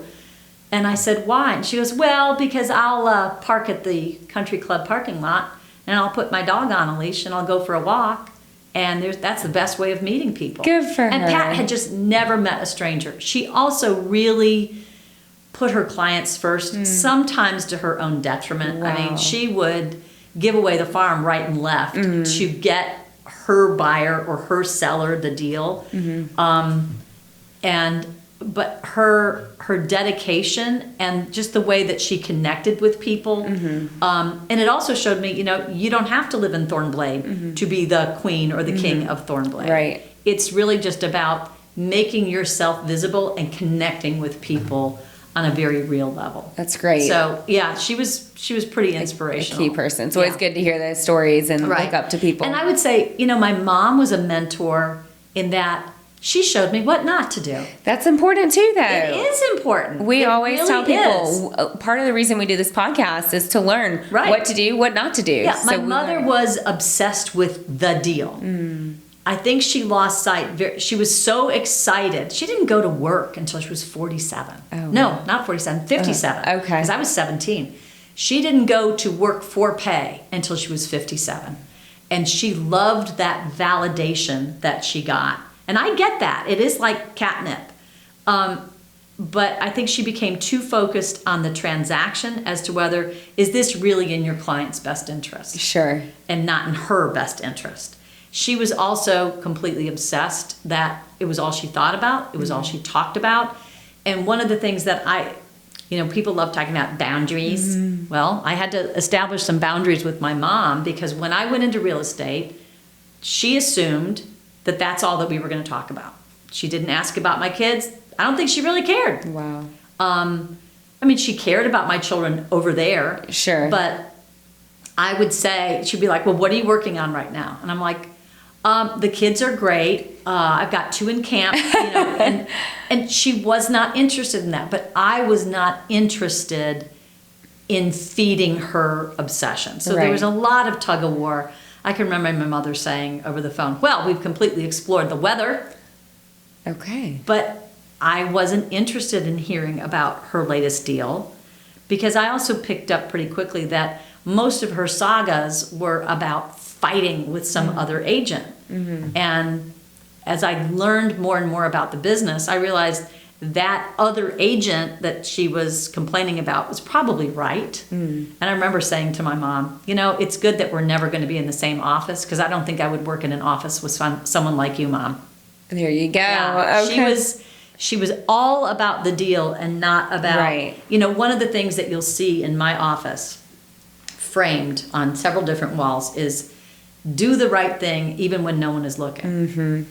And I said, why? And she goes, well, because I'll park at the country club parking lot and I'll put my dog on a leash and I'll go for a walk. And that's the best way of meeting people. Good for her. And Pat had just never met a stranger. She also really put her clients first, sometimes to her own detriment. Wow. I mean, she would give away the farm right and left to get her buyer or her seller the deal. But her dedication and just the way that she connected with people, and it also showed me, you don't have to live in Thornblade to be the queen or the king of Thornblade. Right. It's really just about making yourself visible and connecting with people on a very real level. That's great. So yeah, she was pretty inspirational. A key person. It's always good to hear those stories and look up to people. And I would say, my mom was a mentor in that she showed me what not to do. That's important too, though. It is important. We always really tell people part of the reason we do this podcast is to learn what to do, what not to do. Yeah, my mother was obsessed with the deal. I think she lost sight. She was so excited. She didn't go to work until she was 47. Oh, no, not 47, 57. Okay. Because I was 17. She didn't go to work for pay until she was 57. And she loved that validation that she got. And I get that. It is like catnip. But I think she became too focused on the transaction as to whether, is this really in your client's best interest? Sure. And not in her best interest. She was also completely obsessed that it was all she thought about. It was all she talked about. And one of the things that people love talking about boundaries. Well, I had to establish some boundaries with my mom because when I went into real estate, she assumed that that's all that we were going to talk about. She didn't ask about my kids. I don't think she really cared. Wow. She cared about my children over there. Sure. But I would say, she'd be like, well, what are you working on right now? And I'm like, the kids are great. I've got 2 in camp, and she was not interested in that. But I was not interested in feeding her obsession. So there was a lot of tug of war. I can remember my mother saying over the phone, well, we've completely explored the weather. Okay. But I wasn't interested in hearing about her latest deal because I also picked up pretty quickly that most of her sagas were about fighting with some other agent. And as I learned more and more about the business, I realized that other agent that she was complaining about was probably right. And I remember saying to my mom, you know, it's good that we're never going to be in the same office because I don't think I would work in an office with someone like you, Mom. There you go. Yeah, Okay. she was all about the deal and not about, Right. you know, one of the things that you'll see in my office framed on several different walls is do the right thing even when no one is looking.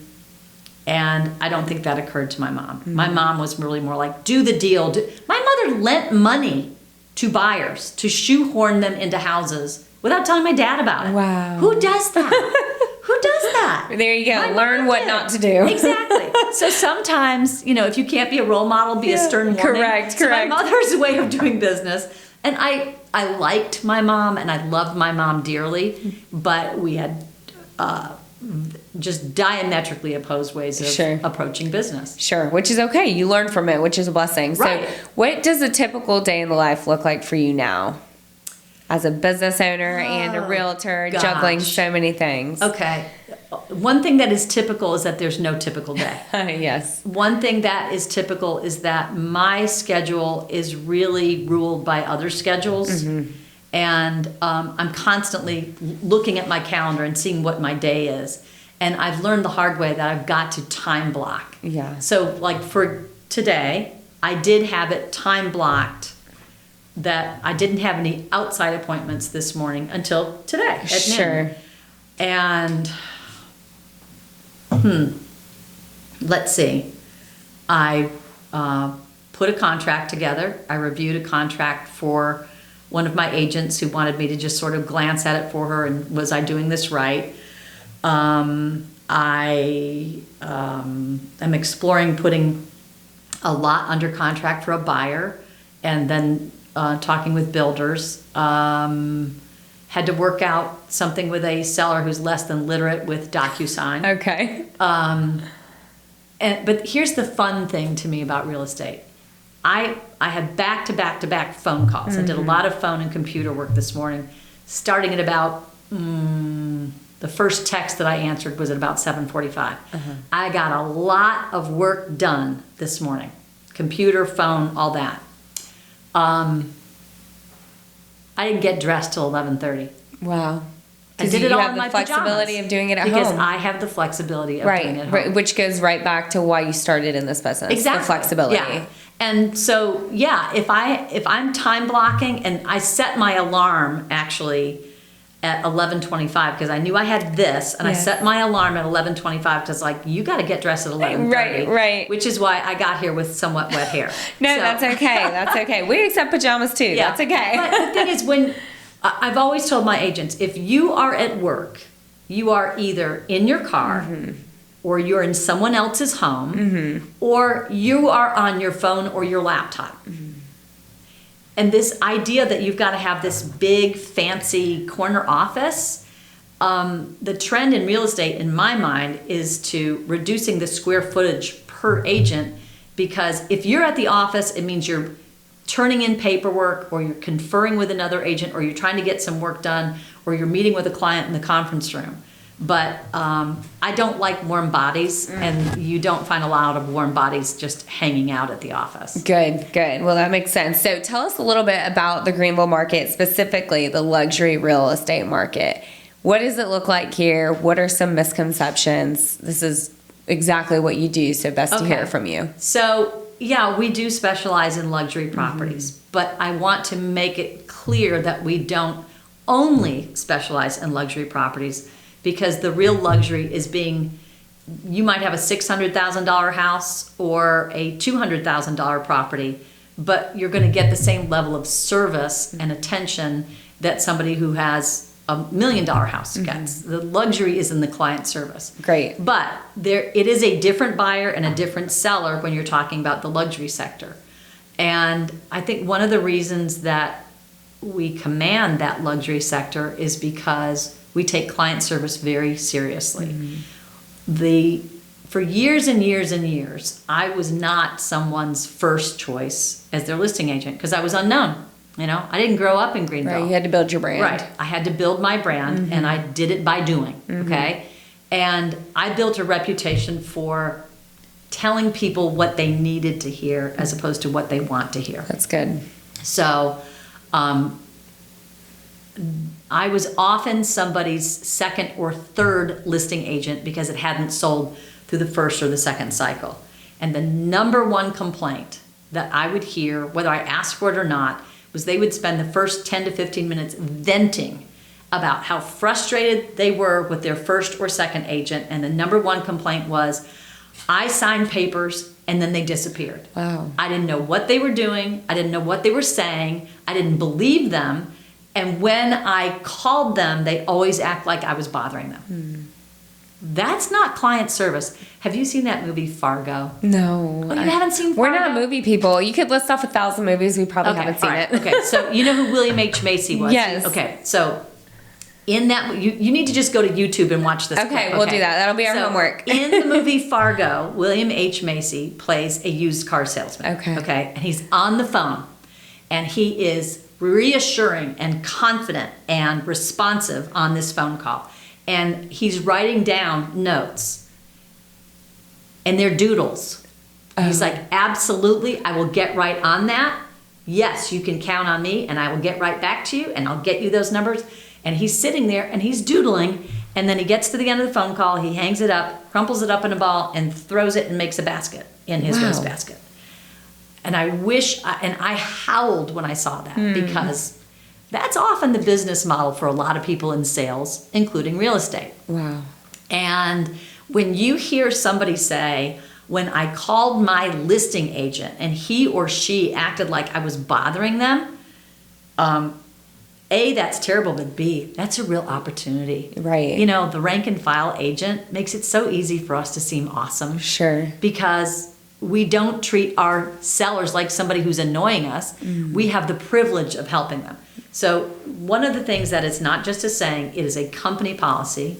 And I don't think that occurred to my mom. My mom was really more like, do the deal. My mother lent money to buyers to shoehorn them into houses without telling my dad about it. Wow. Who does that? Who does that? There you go. My Learn mom what did. not to do. Exactly. So sometimes, you know, if you can't be a role model, be a stern warning. Correct, So correct. my mother's way of doing business. And I liked my mom and I loved my mom dearly, but we had just diametrically opposed ways of Sure. approaching business. Sure, which is okay. You learn from it, which is a blessing. Right. So, what does a typical day in the life look like for you now? As a business owner and a realtor, gosh. juggling so many things. Okay. One thing that is typical is that there's no typical day. Yes. One thing that is typical is that my schedule is really ruled by other schedules. And I'm constantly looking at my calendar and seeing what my day is. And I've learned the hard way that I've got to time block. Yeah. So like for today, I did have it time blocked that I didn't have any outside appointments this morning until today at Sure. noon. And let's see. I put a contract together. I reviewed a contract for one of my agents who wanted me to just sort of glance at it for her and was I doing this right? I am exploring putting a lot under contract for a buyer and then talking with builders. Had to work out something with a seller who's less than literate with DocuSign. Okay. But here's the fun thing to me about real estate. I had back-to-back phone calls. I did a lot of phone and computer work this morning, starting at about, the first text that I answered was at about 7:45. I got a lot of work done this morning. Computer, phone, all that. I didn't get dressed till 11:30. Wow. I did it you all have in the my flexibility pajamas of doing it at because home. I have the flexibility of doing it at home. Right. Which goes right back to why you started in this business. Exactly. The flexibility. Yeah. And so, yeah, if I'm time blocking and I set my alarm actually at 11:25 because I knew I had this and I Yes. set my alarm at 11:25 because like you got to get dressed at 11:30. Right. Which is why I got here with somewhat wet hair. No, So- that's okay. That's okay. We accept pajamas too. Yeah. That's okay. But the thing is, when I've always told my agents, if you are at work, you are either in your car, or you're in someone else's home, or you are on your phone or your laptop. And this idea that you've got to have this big, fancy corner office, the trend in real estate, in my mind, is to reducing the square footage per agent. Because if you're at the office, it means you're turning in paperwork, or you're conferring with another agent, or you're trying to get some work done, or you're meeting with a client in the conference room. But I don't like warm bodies, and you don't find a lot of warm bodies just hanging out at the office. Good. Well, that makes sense. So tell us a little bit about the Greenville market, specifically the luxury real estate market. What does it look like here? What are some misconceptions? This is exactly what you do, so best to hear from you. So, yeah, we do specialize in luxury properties, but I want to make it clear that we don't only specialize in luxury properties, because the real luxury is you might have a $600,000 house or a $200,000 property, but you're going to get the same level of service and attention that somebody who has $1 million house gets. The luxury is in the client service. Great. But it is a different buyer and a different seller when you're talking about the luxury sector. And I think one of the reasons that we command that luxury sector is because We take client service very seriously. For years and years and years, I was not someone's first choice as their listing agent because I was unknown. I didn't grow up in Greenville. Right, you had to build your brand. Right. I had to build my brand, and I did it by doing, okay? And I built a reputation for telling people what they needed to hear as opposed to what they want to hear. That's good. So I was often somebody's second or third listing agent because it hadn't sold through the first or the second cycle. And the number one complaint that I would hear, whether I asked for it or not, was they would spend the first 10 to 15 minutes venting about how frustrated they were with their first or second agent. And the number one complaint was, I signed papers and then they disappeared. Wow. I didn't know what they were doing. I didn't know what they were saying. I didn't believe them. And when I called them, they always act like I was bothering them. That's not client service. Have you seen that movie Fargo? No. Oh, you haven't seen Fargo? We're not movie people. You could list off 1,000 movies. We probably haven't seen it. Okay, so you know who William H. Macy was? Yes. Okay, so in that, you need to just go to YouTube and watch this. Okay, we'll do that. That'll be our homework. In the movie Fargo, William H. Macy plays a used car salesman. Okay. Okay, and he's on the phone, and he is reassuring and confident and responsive on this phone call. And he's writing down notes, and they're doodles. He's like, absolutely, I will get right on that. Yes, you can count on me, and I will get right back to you, and I'll get you those numbers. And he's sitting there, and he's doodling, and then he gets to the end of the phone call, he hangs it up, crumples it up in a ball, and throws it and makes a basket in his wastebasket. And I howled when I saw that, because that's often the business model for a lot of people in sales, including real estate. Wow. And when you hear somebody say, when I called my listing agent and he or she acted like I was bothering them, A, that's terrible, but B, that's a real opportunity. Right. The rank and file agent makes it so easy for us to seem awesome. Sure. Because we don't treat our sellers like somebody who's annoying us. We have the privilege of helping them. So one of the things that it's not just a saying, it is a company policy,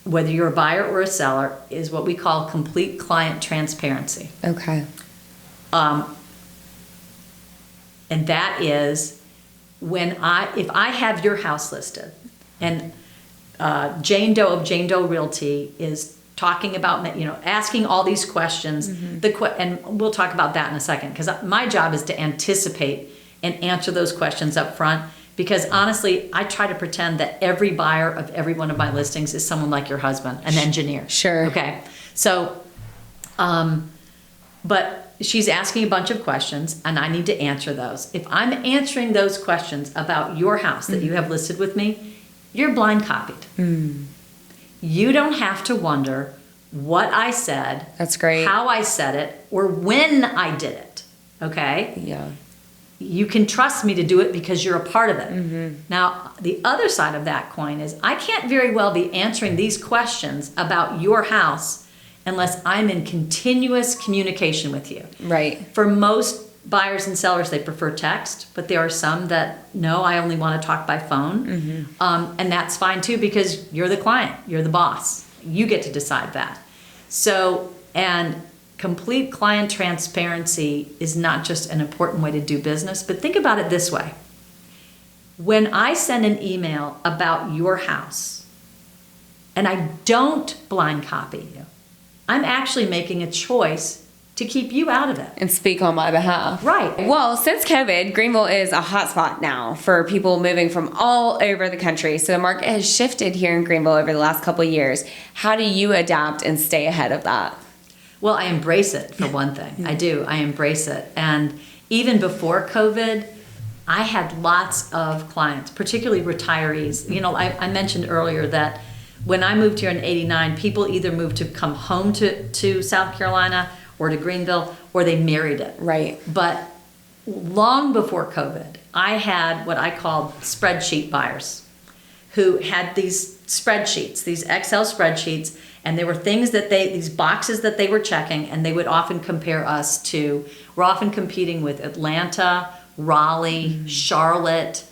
whether you're a buyer or a seller, is what we call complete client transparency. Okay. And that is if I have your house listed, and Jane Doe of Jane Doe Realty is talking about, asking all these questions, and we'll talk about that in a second, because my job is to anticipate and answer those questions up front, because honestly, I try to pretend that every buyer of every one of my listings is someone like your husband, an engineer. Sure. Okay. So, but she's asking a bunch of questions, and I need to answer those. If I'm answering those questions about your house that you have listed with me, you're blind copied. You don't have to wonder what I said. That's great. How I said it, or when I did it. Okay? Yeah. You can trust me to do it because you're a part of it. Now, the other side of that coin is I can't very well be answering these questions about your house unless I'm in continuous communication with you. Right. For most buyers and sellers, they prefer text, but there are some that, no, I only want to talk by phone. And that's fine too, because you're the client, you're the boss. You get to decide that. So, and complete client transparency is not just an important way to do business, but think about it this way. When I send an email about your house, and I don't blind copy you, I'm actually making a choice to keep you out of it. And speak on my behalf. Right. Well, since COVID, Greenville is a hotspot now for people moving from all over the country. So the market has shifted here in Greenville over the last couple of years. How do you adapt and stay ahead of that? Well, I embrace it, for one thing. I do. I embrace it. And even before COVID, I had lots of clients, particularly retirees. I mentioned earlier that when I moved here in '89, people either moved to come home to South Carolina or to Greenville, or they married it. Right. But long before COVID, I had what I called spreadsheet buyers who had these spreadsheets, these Excel spreadsheets, and there were things these boxes that they were checking, and they would often compare us to, we're often competing with Atlanta, Raleigh, Charlotte,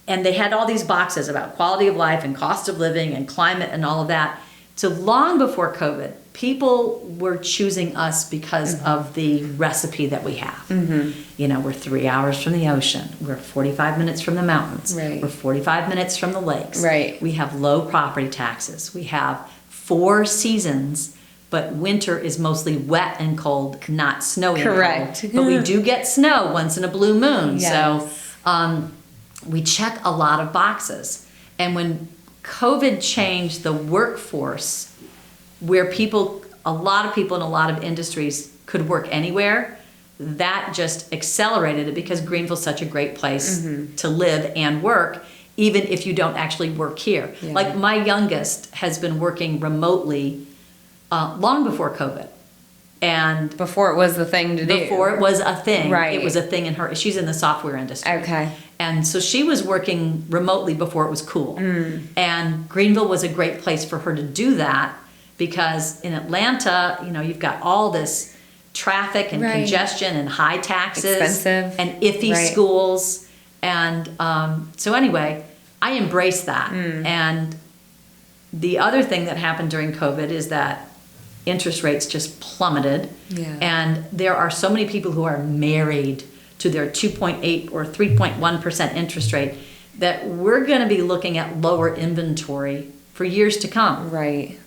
and they had all these boxes about quality of life and cost of living and climate and all of that. So long before COVID, people were choosing us because of the recipe that we have. You know, we're 3 hours from the ocean. We're 45 minutes from the mountains. Right. We're 45 minutes from the lakes. Right. We have low property taxes. We have 4 seasons, but winter is mostly wet and cold, not snowy. Correct. And cold. But we do get snow once in a blue moon. Yes. So we check a lot of boxes. And when COVID changed the workforce, where a lot of people in a lot of industries could work anywhere, that just accelerated it because Greenville's such a great place to live and work, even if you don't actually work here. Yeah. Like my youngest has been working remotely long before COVID. And Before it was the thing to do. before it was a thing. Right. It was a thing in her, she's in the software industry. Okay. And so she was working remotely before it was cool. And Greenville was a great place for her to do that because in Atlanta, you know, you've got all this traffic and Right. congestion and high taxes. Expensive. And iffy Right. schools. And so anyway, I embraced that. And the other thing that happened during COVID is that interest rates just plummeted. Yeah. And there are so many people who are married to their 2.8 or 3.1% interest rate that we're going to be looking at lower inventory for years to come. Right.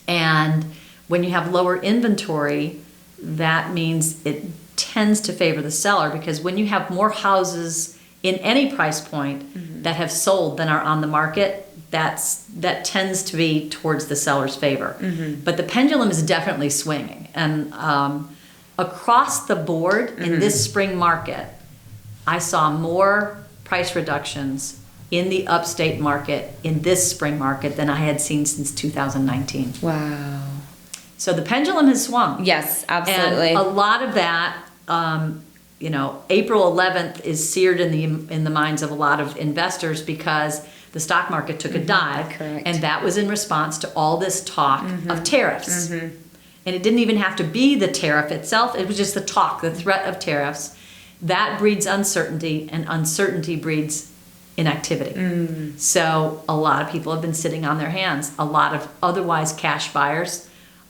And when you have lower inventory, that means it tends to favor the seller because when you have more houses in any price point that have sold than are on the market, that tends to be towards the seller's favor. But the pendulum is definitely swinging. And across the board in this spring market, I saw more price reductions in the upstate market in this spring market than I had seen since 2019. Wow. So the pendulum has swung. Yes, absolutely. And a lot of that, you know, April 11th is seared in the minds of a lot of investors because the stock market took a dive. Correct. And that was in response to all this talk of tariffs. And it didn't even have to be the tariff itself. It was just the talk, the threat of tariffs. That breeds uncertainty, and uncertainty breeds inactivity. So a lot of people have been sitting on their hands. A lot of otherwise cash buyers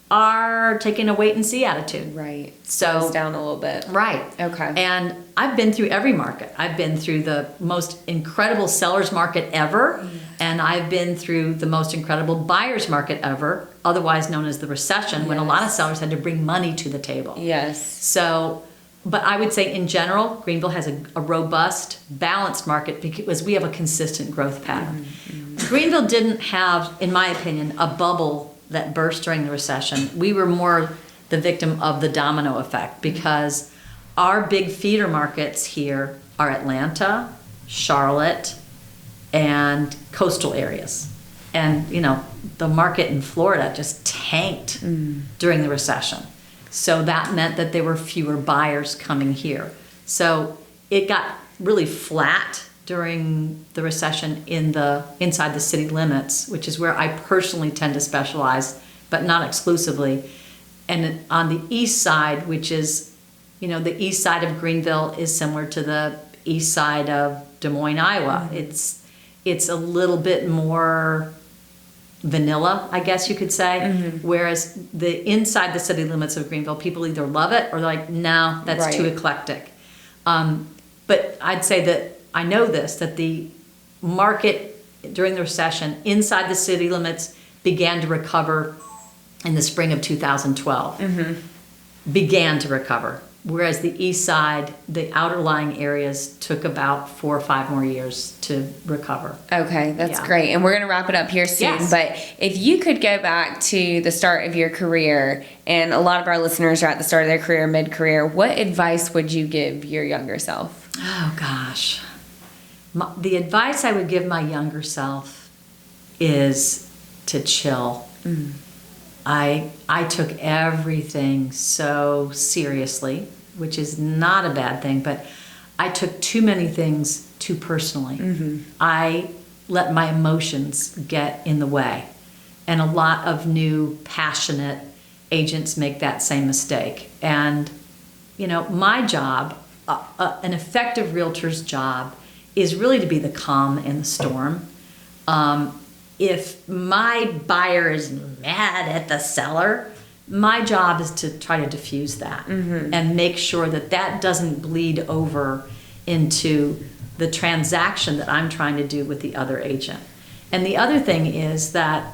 are taking a wait and see attitude. Right. So Goes down a little bit. Right. Okay. And I've been through every market. I've been through the most incredible seller's market ever, and I've been through the most incredible buyer's market ever, otherwise known as the recession, when a lot of sellers had to bring money to the table. Yes. So, but I would say in general, Greenville has a robust, balanced market because we have a consistent growth pattern. Greenville didn't have, in my opinion, a bubble that burst during the recession. We were more the victim of the domino effect because our big feeder markets here are Atlanta, Charlotte, and coastal areas. And, you know, the market in Florida just tanked during the recession. So that meant that there were fewer buyers coming here. So it got really flat during the recession inside the city limits, which is where I personally tend to specialize, but not exclusively. And on the east side, which is, you know, the east side of Greenville is similar to the east side of Des Moines, Iowa. It's a little bit more vanilla, I guess you could say. Whereas the inside the city limits of Greenville, people either love it or they're like, no, that's too eclectic. But I'd say that I know that the market during the recession inside the city limits began to recover in the spring of 2012. Began to recover. Whereas the east side, the outer lying areas took about 4 or 5 more years to recover. Okay, that's great. And we're going to wrap it up here soon. Yes. But if you could go back to the start of your career, and a lot of our listeners are at the start of their career, mid-career, what advice would you give your younger self? Oh, gosh. The advice I would give my younger self is to chill. I took everything so seriously, which is not a bad thing, but I took too many things too personally. I let my emotions get in the way. And a lot of new, passionate agents make that same mistake. And, you know, my job, an effective realtor's job, is really to be the calm in the storm. If my buyer is mad at the seller, my job is to try to diffuse that and make sure that that doesn't bleed over into the transaction that I'm trying to do with the other agent. And the other thing is that,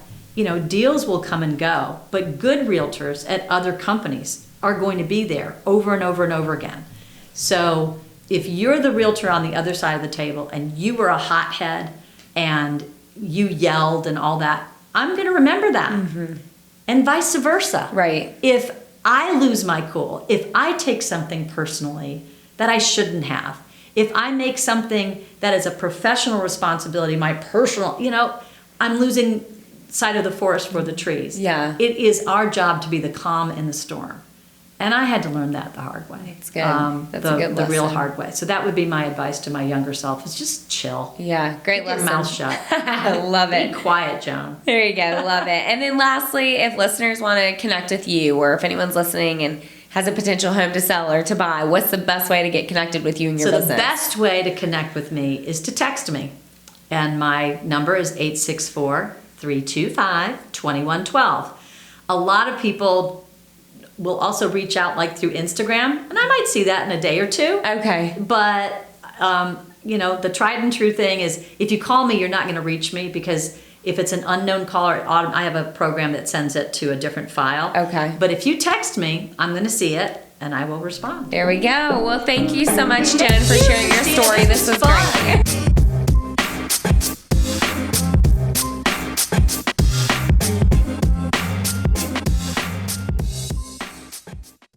deals will come and go, but good realtors at other companies are going to be there over and over and over again. So if you're the realtor on the other side of the table and you were a hothead and you yelled and all that, I'm going to remember that. And vice versa. Right. If I lose my cool, if I take something personally that I shouldn't have, if I make something that is a professional responsibility, my personal, I'm losing sight of the forest for the trees. Yeah. It is our job to be the calm in the storm. And I had to learn that the hard way. That's good. That's a good the real lesson. hard way. So that would be my advice to my younger self, is just chill. Yeah, great Keep your lesson. mouth shut. I love it. Be quiet, Joan. There you go. Love it. And then lastly, if listeners want to connect with you, or if anyone's listening and has a potential home to sell or to buy, what's the best way to get connected with you and your So business? the best way to connect with me is to text me. And my number is 864-325-2112. A lot of people will also reach out through Instagram, and I might see that in a day or two. Okay. But, the tried and true thing is, if you call me, you're not going to reach me, because if it's an unknown caller, I have a program that sends it to a different file. Okay. But if you text me, I'm going to see it, and I will respond. There we go. Well, thank you so much, Jen, for sharing your story. This was great.